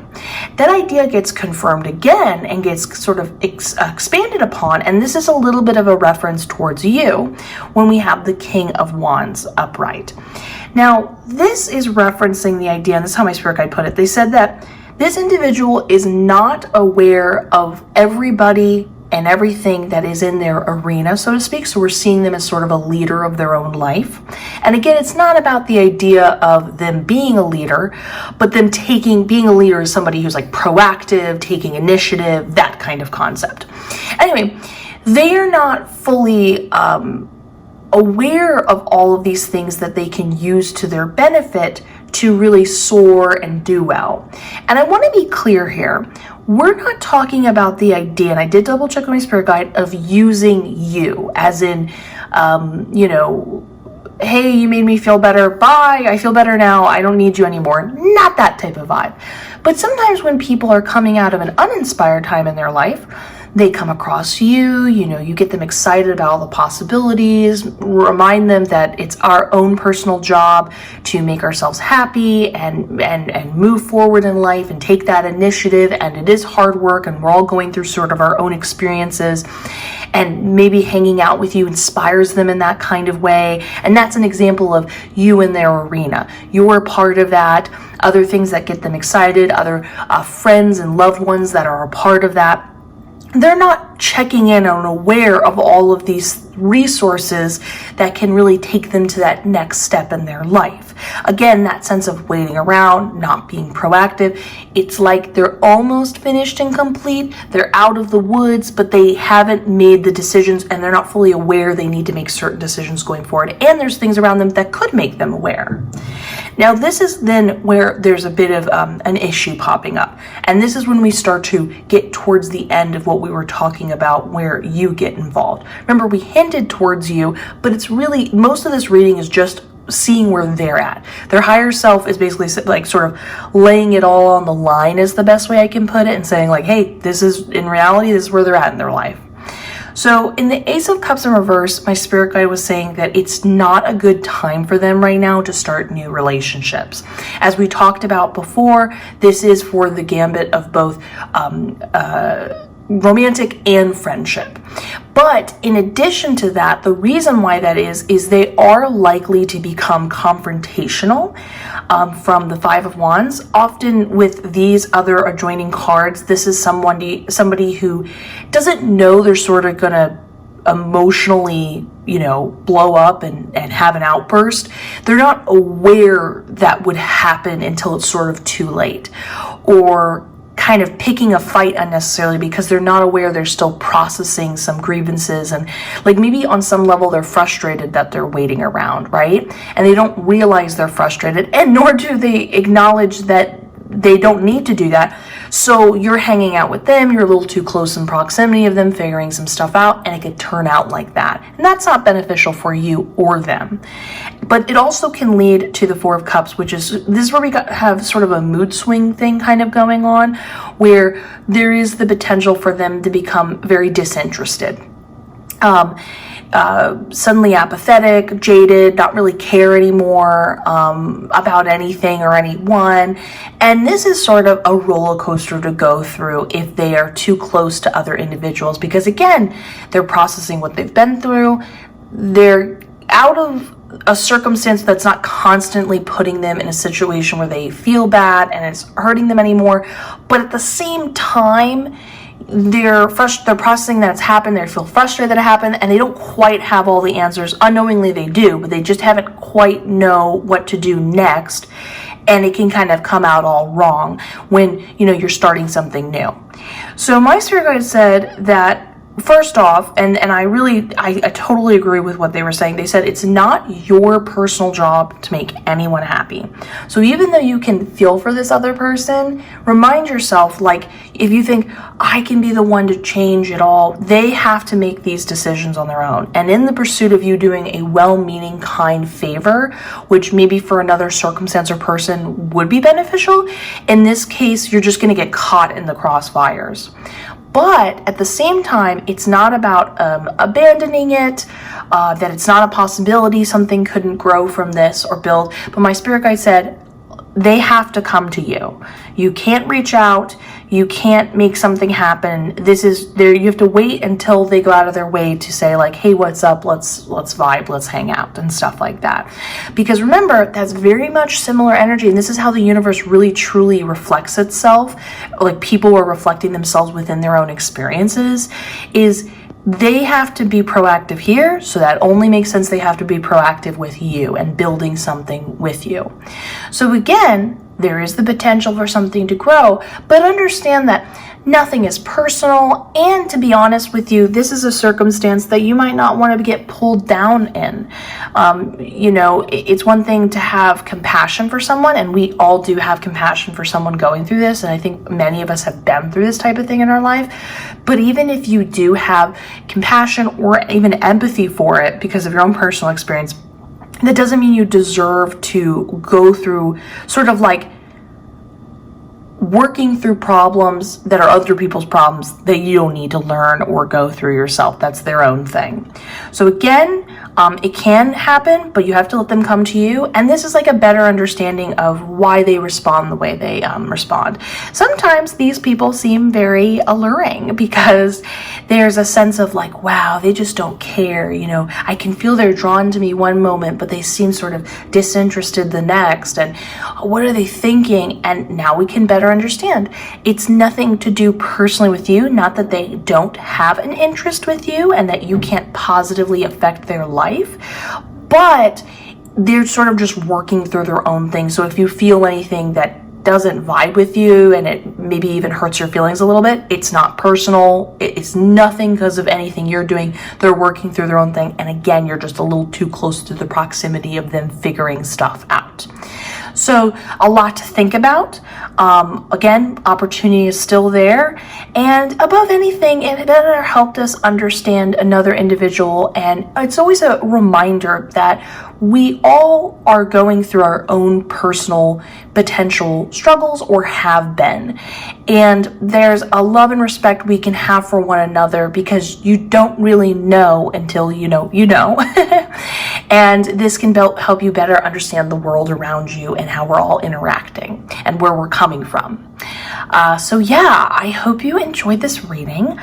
That idea gets confirmed again and gets sort of expanded upon, and this is a little bit of a reference towards you when we have the King of Wands upright. Now, this is referencing the idea, and this is how my spirit guide put it. They said that this individual is not aware of everybody and everything that is in their arena, so to speak. So we're seeing them as sort of a leader of their own life. And again, it's not about the idea of them being a leader, but them being a leader as somebody who's like proactive, taking initiative, that kind of concept. Anyway, they are not fully aware of all of these things that they can use to their benefit to really soar and do well. And I want to be clear here. We're not talking about the idea, and I did double check on my spirit guide, of using you as in, hey, you made me feel better. Bye. I feel better now. I don't need you anymore. Not that type of vibe. But sometimes when people are coming out of an uninspired time in their life, they come across you, you get them excited about all the possibilities, remind them that it's our own personal job to make ourselves happy and move forward in life and take that initiative. And it is hard work, and we're all going through sort of our own experiences, and maybe hanging out with you inspires them in that kind of way. And that's an example of you in their arena. You're part of that. Other things that get them excited, other friends and loved ones that are a part of that. They're not checking in and aware of all of these resources that can really take them to that next step in their life. Again, that sense of waiting around, not being proactive. It's like they're almost finished and complete. They're out of the woods, but they haven't made the decisions, and they're not fully aware they need to make certain decisions going forward. And there's things around them that could make them aware. Now, this is then where there's a bit of an issue popping up. And this is when we start to get towards the end of what we were talking about, where you get involved. Remember, we hinted towards you, but it's really, most of this reading is just seeing where they're at. Their higher self is basically like sort of laying it all on the line, is the best way I can put it, and saying like, hey, this is, in reality, this is where they're at in their life. So in the Ace of Cups in reverse, my spirit guide was saying that it's not a good time for them right now to start new relationships. As we talked about before, this is for the gambit of both romantic and friendship. But in addition to that, the reason why that is they are likely to become confrontational from the Five of Wands. Often with these other adjoining cards, this is somebody who doesn't know they're sort of gonna emotionally, blow up and have an outburst. They're not aware that would happen until it's sort of too late, or kind of picking a fight unnecessarily because they're not aware they're still processing some grievances, and like maybe on some level they're frustrated that they're waiting around, right? And they don't realize they're frustrated, and nor do they acknowledge that they don't need to do that. So you're hanging out with them, you're a little too close in proximity of them, figuring some stuff out, and it could turn out like that. And that's not beneficial for you or them. But it also can lead to the Four of Cups, which is, this is where we have sort of a mood swing thing kind of going on, where there is the potential for them to become very disinterested. Suddenly apathetic, jaded, not really care anymore about anything or anyone. And this is sort of a roller coaster to go through if they are too close to other individuals, because again, they're processing what they've been through. They're out of a circumstance that's not constantly putting them in a situation where they feel bad and it's hurting them anymore. But at the same time, they're processing that it's happened, they feel frustrated that it happened, and they don't quite have all the answers. Unknowingly they do, but they just haven't quite know what to do next, and it can kind of come out all wrong when, you know, you're starting something new. So my spirit guide said that, first off, and I totally agree with what they were saying. They said it's not your personal job to make anyone happy. So even though you can feel for this other person, remind yourself, like, if you think, I can be the one to change it all, they have to make these decisions on their own. And in the pursuit of you doing a well-meaning, kind favor, which maybe for another circumstance or person would be beneficial, in this case, you're just going to get caught in the crossfires. But at the same time, it's not about abandoning it, that it's not a possibility something couldn't grow from this or build. But my spirit guide said, they have to come to you. You can't reach out. You can't make something happen. This is there. You have to wait until they go out of their way to say, like, hey, what's up? Let's vibe, let's hang out and stuff like that. Because remember, that's very much similar energy. And this is how the universe really truly reflects itself. Like, people are reflecting themselves within their own experiences, is they have to be proactive here. So that only makes sense. They have to be proactive with you and building something with you. So again, there is the potential for something to grow, but understand that nothing is personal. And to be honest with you, this is a circumstance that you might not want to get pulled down in. You know, it's one thing to have compassion for someone, and we all do have compassion for someone going through this. And I think many of us have been through this type of thing in our life. But even if you do have compassion or even empathy for it because of your own personal experience, that doesn't mean you deserve to go through sort of like working through problems that are other people's problems that you don't need to learn or go through yourself. That's their own thing. So again, it can happen, but you have to let them come to you. And this is like a better understanding of why they respond the way they respond. Sometimes these people seem very alluring because there's a sense of like, wow, they just don't care. You know, I can feel they're drawn to me one moment, but they seem sort of disinterested the next. And what are they thinking? And now we can better understand. It's nothing to do personally with you, not that they don't have an interest with you and that you can't positively affect their life, but they're sort of just working through their own thing. So if you feel anything that doesn't vibe with you and it maybe even hurts your feelings a little bit, it's not personal. It's nothing because of anything you're doing. They're working through their own thing. And again, you're just a little too close to the proximity of them figuring stuff out. So a lot to think about. Again, opportunity is still there. And above anything, it better helped us understand another individual. And it's always a reminder that we all are going through our own personal potential struggles or have been. And there's a love and respect we can have for one another because you don't really know until you know. And this can help you better understand the world around you and how we're all interacting and where we're coming from. So yeah, I hope you enjoyed this reading.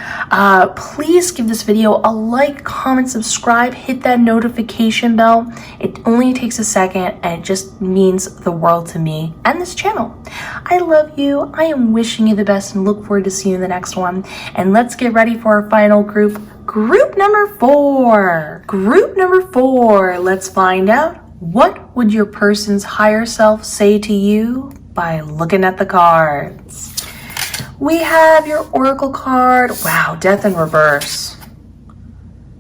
Please give this video a like, comment, subscribe, hit that notification bell. It only takes a second and it just means the world to me and this channel. I love you. I am wishing you the best and look forward to seeing you in the next one. And let's get ready for our final group. Group number 4. Group number 4. Let's find out, what would your person's higher self say to you by looking at the cards? We have your oracle card. Wow, Death in reverse.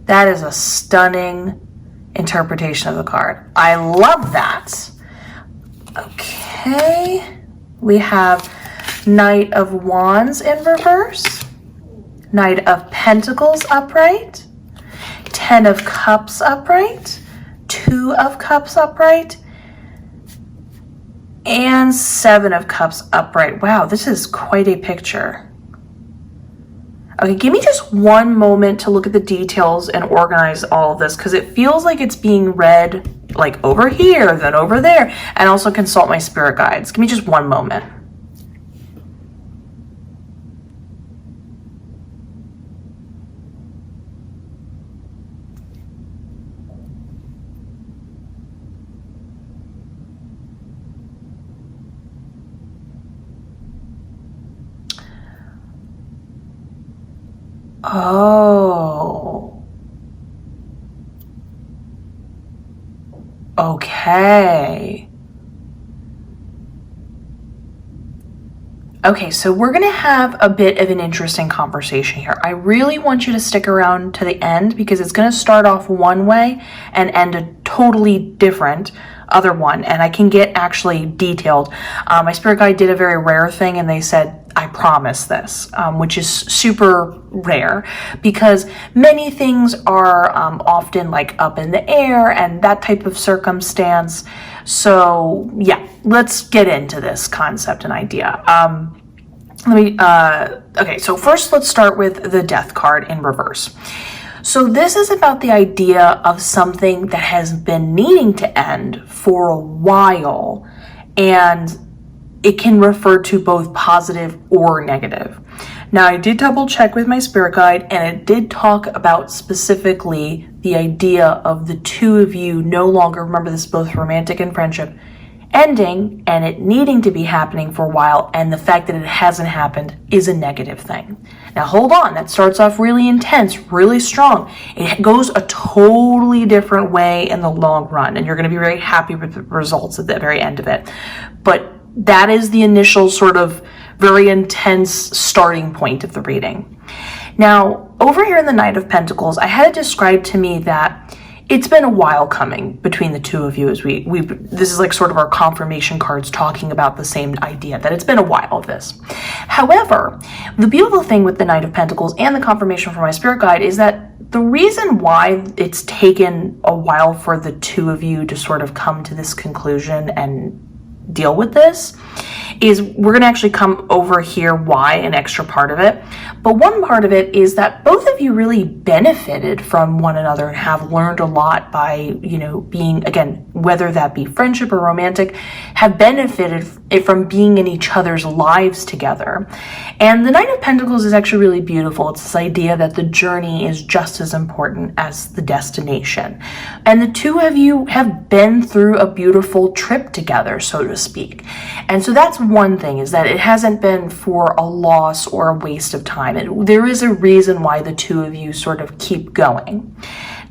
That is a stunning interpretation of the card. I love that. Okay. We have Knight of Wands in reverse. Knight of Pentacles upright. 10 of Cups upright. 2 of Cups upright. And 7 of Cups upright. Wow, this is quite a picture. Okay, give me just one moment to look at the details and organize all of this, because it feels like it's being read like over here, then over there, and also consult my spirit guides. Give me just one moment. Oh. Okay. Okay, so we're going to have a bit of an interesting conversation here. I really want you to stick around to the end, because it's going to start off one way and end a totally different other one, and I can get actually detailed. My spirit guide did a very rare thing, and they said, I promise this, which is super rare, because many things are often like up in the air and that type of circumstance. So yeah, let's get into this concept and idea. Okay, so first let's start with the Death card in reverse. So this is about the idea of something that has been needing to end for a while, and it can refer to both positive or negative. Now, I did double check with my spirit guide, and it did talk about specifically the idea of the two of you no longer, remember this is both romantic and friendship, ending and it needing to be happening for a while, and the fact that it hasn't happened is a negative thing. Now hold on, that starts off really intense, really strong. It goes a totally different way in the long run, and you're going to be very happy with the results at the very end of it. But that is the initial sort of very intense starting point of the reading. Now, over here in the Knight of Pentacles, I had it described to me that it's been a while coming between the two of you, as this is like sort of our confirmation cards talking about the same idea, that it's been a while of this. However, the beautiful thing with the Knight of Pentacles and the confirmation from my spirit guide is that the reason why it's taken a while for the two of you to sort of come to this conclusion and deal with this is, we're going to actually come over here why, an extra part of it. But one part of it is that both of you really benefited from one another and have learned a lot by, you know, being, again, whether that be friendship or romantic, have benefited from being in each other's lives together. And the Knight of Pentacles is actually really beautiful. It's this idea that the journey is just as important as the destination. And the two of you have been through a beautiful trip together, so to speak. And so that's one thing, is that it hasn't been for a loss or a waste of time. There is a reason why the two of you sort of keep going.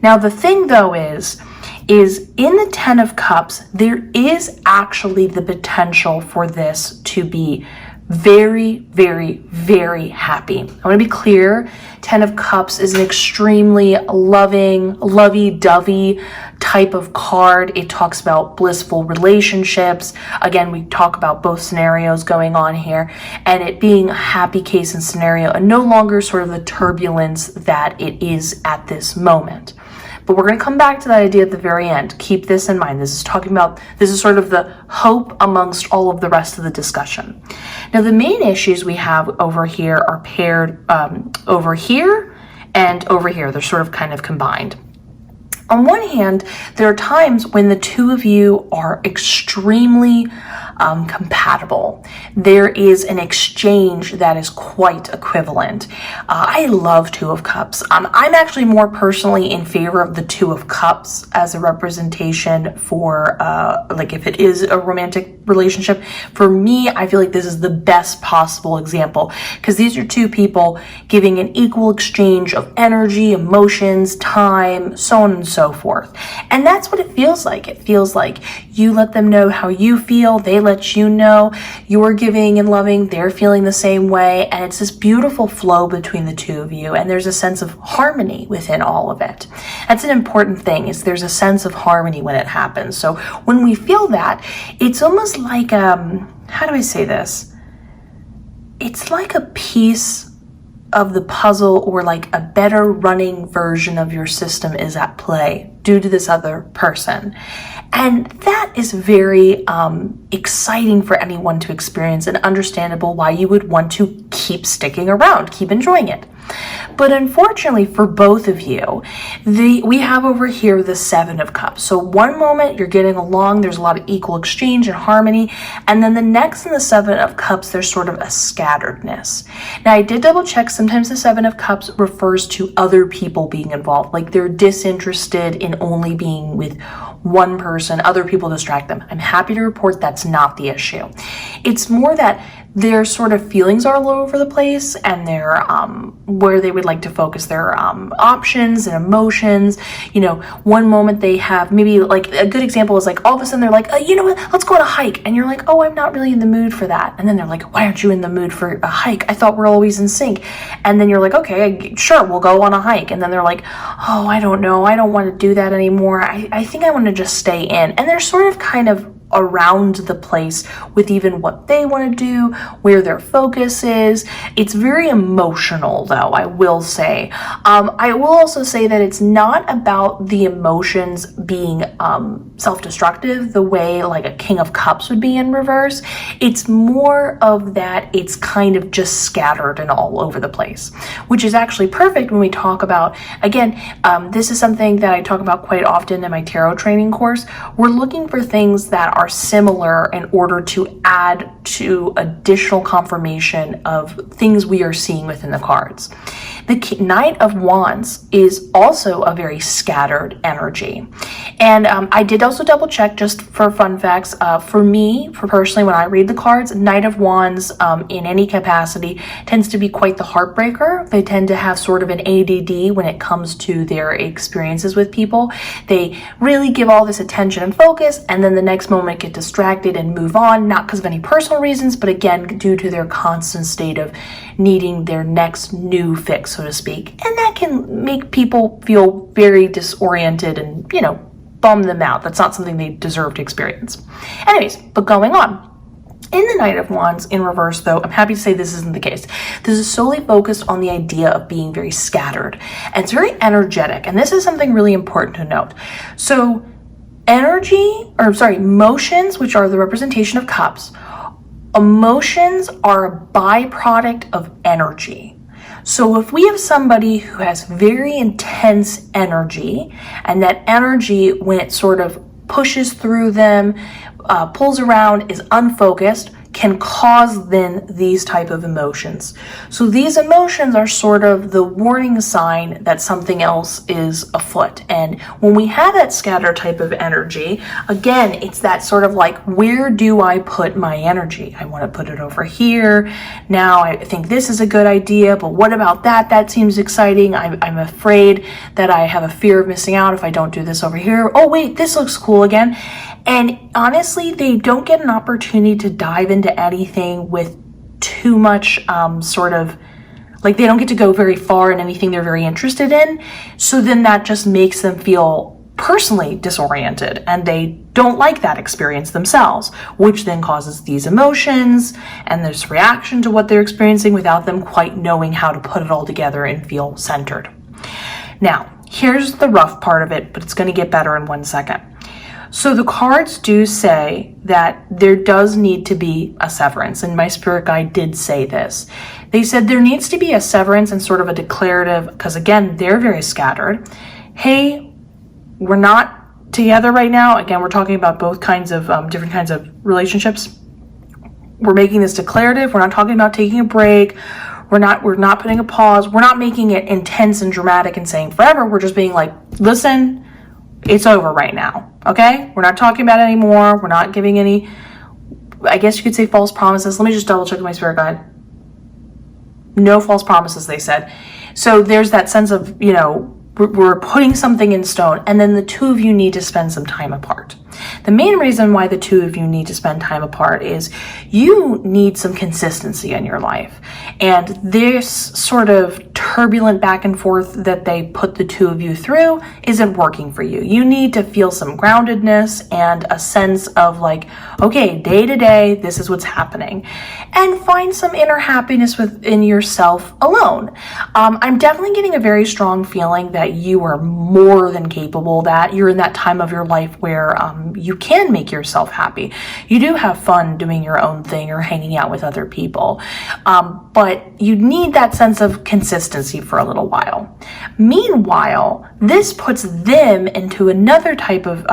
Now, the thing though is in the 10 of Cups, there is actually the potential for this to be very, very, very happy. I want to be clear, 10 of Cups is an extremely loving, lovey-dovey type of card. It talks about blissful relationships. Again, we talk about both scenarios going on here, and it being a happy case and scenario, and no longer sort of the turbulence that it is at this moment. But we're going to come back to that idea at the very end. Keep this in mind. This is sort of the hope amongst all of the rest of the discussion. Now, the main issues we have over here are paired over here and over here. They're sort of kind of combined. On one hand, there are times when the two of you are extremely compatible. There is an exchange that is quite equivalent. I love Two of Cups. I'm actually more personally in favor of the Two of Cups as a representation for like if it is a romantic relationship. For me, I feel like this is the best possible example, because these are two people giving an equal exchange of energy, emotions, time, so on and so forth. And that's what it feels like. It feels like you let them know how you feel, they let lets you know you're giving and loving, they're feeling the same way, and it's this beautiful flow between the two of you, and there's a sense of harmony within all of it. That's an important thing, is there's a sense of harmony when it happens. So when we feel that, it's almost like, how do I say this? It's like a piece of the puzzle, or like a better running version of your system is at play due to this other person. And that is very exciting for anyone to experience, and understandable why you would want to keep sticking around, keep enjoying it. But unfortunately for both of you, we have over here the Seven of Cups. So one moment you're getting along, there's a lot of equal exchange and harmony, and then the next in the Seven of Cups, there's sort of a scatteredness. Now I did double check, sometimes the Seven of Cups refers to other people being involved, like they're disinterested in only being with one person, other people distract them. I'm happy to report that's not the issue. It's more that their sort of feelings are all over the place, and their where they would like to focus their options and emotions. You know, one moment they have, maybe like a good example is like all of a sudden they're like, you know what, let's go on a hike, and you're like, oh, I'm not really in the mood for that. And then they're like, why aren't you in the mood for a hike? I thought we're always in sync. And then you're like, okay, sure, we'll go on a hike. And then they're like, oh, I don't know, I don't want to do that anymore. I think I want to just stay in. And they're sort of kind of around the place with even what they want to do, where their focus is. It's very emotional, though, I will say. I will also say that it's not about the emotions being self-destructive the way like a King of Cups would be in reverse. It's more of that it's kind of just scattered and all over the place, which is actually perfect when we talk about, again, this is something that I talk about quite often in my tarot training course. We're looking for things that are similar in order to add to additional confirmation of things we are seeing within the cards. The Knight of Wands is also a very scattered energy. And I did also double check just for fun facts. For me, for personally, when I read the cards, Knight of Wands in any capacity tends to be quite the heartbreaker. They tend to have sort of an ADD when it comes to their experiences with people. They really give all this attention and focus, and then the next moment get distracted and move on, not because of any personal reasons, but again, due to their constant state of needing their next new fix, so to speak. And that can make people feel very disoriented and, you know, bum them out. That's not something they deserve to experience. Anyways, but going on. In the Knight of Wands in reverse, though, I'm happy to say this isn't the case. This is solely focused on the idea of being very scattered. And it's very energetic. And this is something really important to note. So emotions, which are the representation of cups, emotions are a byproduct of energy. So if we have somebody who has very intense energy, and that energy, when it sort of pushes through them, pulls around, is unfocused, can cause then these type of emotions. So these emotions are sort of the warning sign that something else is afoot. And when we have that scatter type of energy, again, it's that sort of like, where do I put my energy? I want to put it over here. Now I think this is a good idea, but what about that? That seems exciting. I'm afraid that I have a fear of missing out if I don't do this over here. Oh wait, this looks cool again. And honestly, they don't get an opportunity to dive into anything with too much sort of, like they don't get to go very far in anything they're very interested in. So then that just makes them feel personally disoriented, and they don't like that experience themselves, which then causes these emotions and this reaction to what they're experiencing without them quite knowing how to put it all together and feel centered. Now, here's the rough part of it, but it's going to get better in 1 second. So the cards do say that there does need to be a severance, and my spirit guide did say this. They said there needs to be a severance and sort of a declarative, because again, they're very scattered. Hey, we're not together right now. Again, we're talking about both kinds of different kinds of relationships. We're making this declarative. We're not talking about taking a break. We're not putting a pause. We're not making it intense and dramatic and saying forever. We're just being like, listen, it's over right now, okay? We're not talking about it anymore. We're not giving any, I guess you could say, false promises. Let me just double check with my spirit guide. No false promises, they said. So there's that sense of, you know, we're putting something in stone, and then the two of you need to spend some time apart. The main reason why the two of you need to spend time apart is you need some consistency in your life. And this sort of turbulent back and forth that they put the two of you through isn't working for you. You need to feel some groundedness and a sense of like, okay, day to day, this is what's happening. And find some inner happiness within yourself alone. I'm definitely getting a very strong feeling that you are more than capable, that you're in that time of your life where you can make yourself happy. You do have fun doing your own thing or hanging out with other people. But you need that sense of consistency for a little while. Meanwhile, this puts them into another type of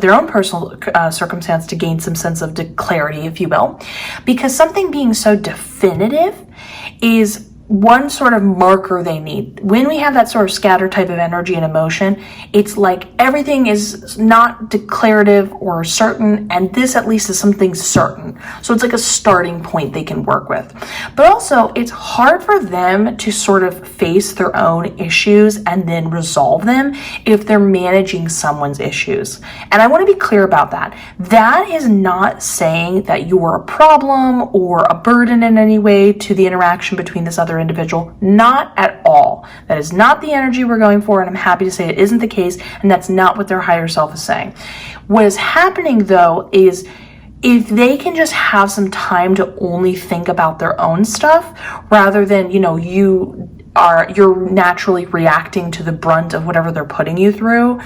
their own personal circumstance to gain some sense of clarity, if you will, because something being so definitive is one sort of marker they need. When we have that sort of scatter type of energy and emotion, it's like everything is not declarative or certain, and this at least is something certain. So it's like a starting point they can work with. But also, it's hard for them to sort of face their own issues and then resolve them if they're managing someone's issues. And I want to be clear about that. That is not saying that you're a problem or a burden in any way to the interaction between this other individual. Not at all. That is not the energy we're going for, and I'm happy to say it isn't the case, and that's not what their higher self is saying. What is happening though is if they can just have some time to only think about their own stuff rather than, you're naturally reacting to the brunt of whatever they're putting you through,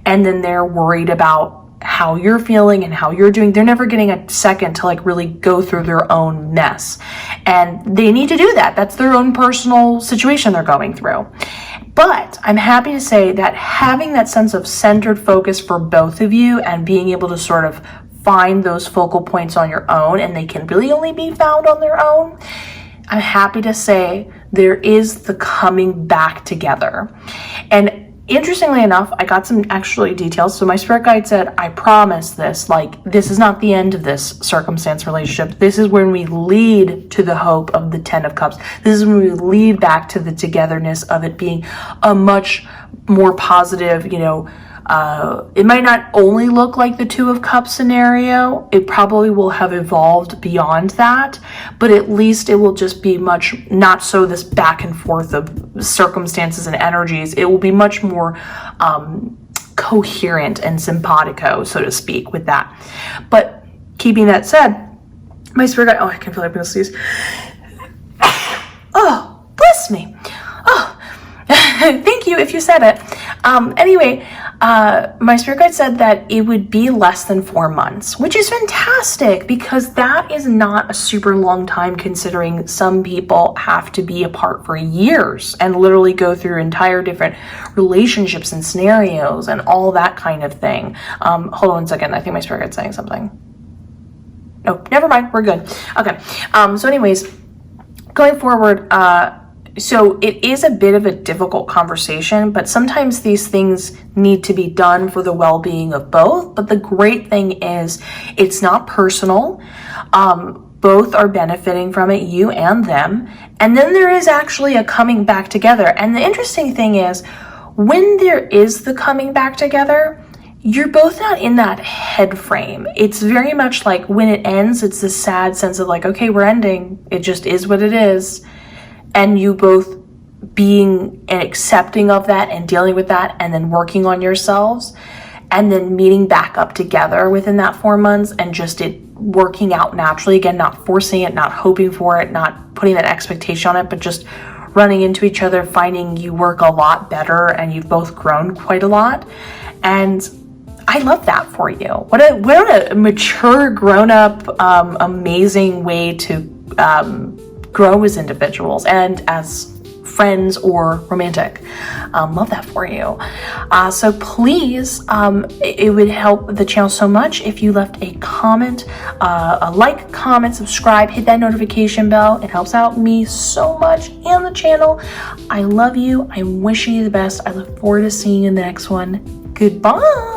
and then they're worried about how you're feeling and how you're doing. They're never getting a second to like really go through their own mess. And they need to do that. That's their own personal situation they're going through. But I'm happy to say that having that sense of centered focus for both of you and being able to sort of find those focal points on your own, and they can really only be found on their own, I'm happy to say there is the coming back together. And interestingly enough, I got some actually details. So my spirit guide said, I promise this, like, this is not the end of this circumstance relationship. This is when we lead to the hope of the 10 of Cups. This is when we lead back to the togetherness of it being a much more positive, it might not only look like the 2 of Cups scenario. It probably will have evolved beyond that, but at least it will just be much, not so this back and forth of circumstances and energies. It will be much more coherent and simpatico, so to speak, with that. But keeping that said, my spirit guide, I can feel like I'm gonna sneeze. Oh, bless me. Oh, thank you if you said it. Anyway, my spirit guide said that it would be less than 4 months, which is fantastic because that is not a super long time considering some people have to be apart for years and literally go through entire different relationships and scenarios and all that kind of thing. Hold on 1 second. I think my spirit guide's saying something. No, never mind. We're good. Okay. So anyways, going forward, so it is a bit of a difficult conversation, but sometimes these things need to be done for the well-being of both. But the great thing is it's not personal. Both are benefiting from it, you and them. And then there is actually a coming back together. And the interesting thing is when there is the coming back together, you're both not in that head frame. It's very much like when it ends, it's this sad sense of like, okay, we're ending. It just is what it is. And you both being and accepting of that and dealing with that and then working on yourselves and then meeting back up together within that 4 months and just it working out naturally. Again, not forcing it, not hoping for it, not putting that expectation on it, but just running into each other, finding you work a lot better and you've both grown quite a lot. And I love that for you. What a mature, grown-up, amazing way to grow as individuals and as friends or romantic. Love that for you. So please, it would help the channel so much if you left a comment, a like, comment, subscribe, hit that notification bell. It helps out me so much and the channel. I love you. I'm wishing you the best. I look forward to seeing you in the next one. Goodbye.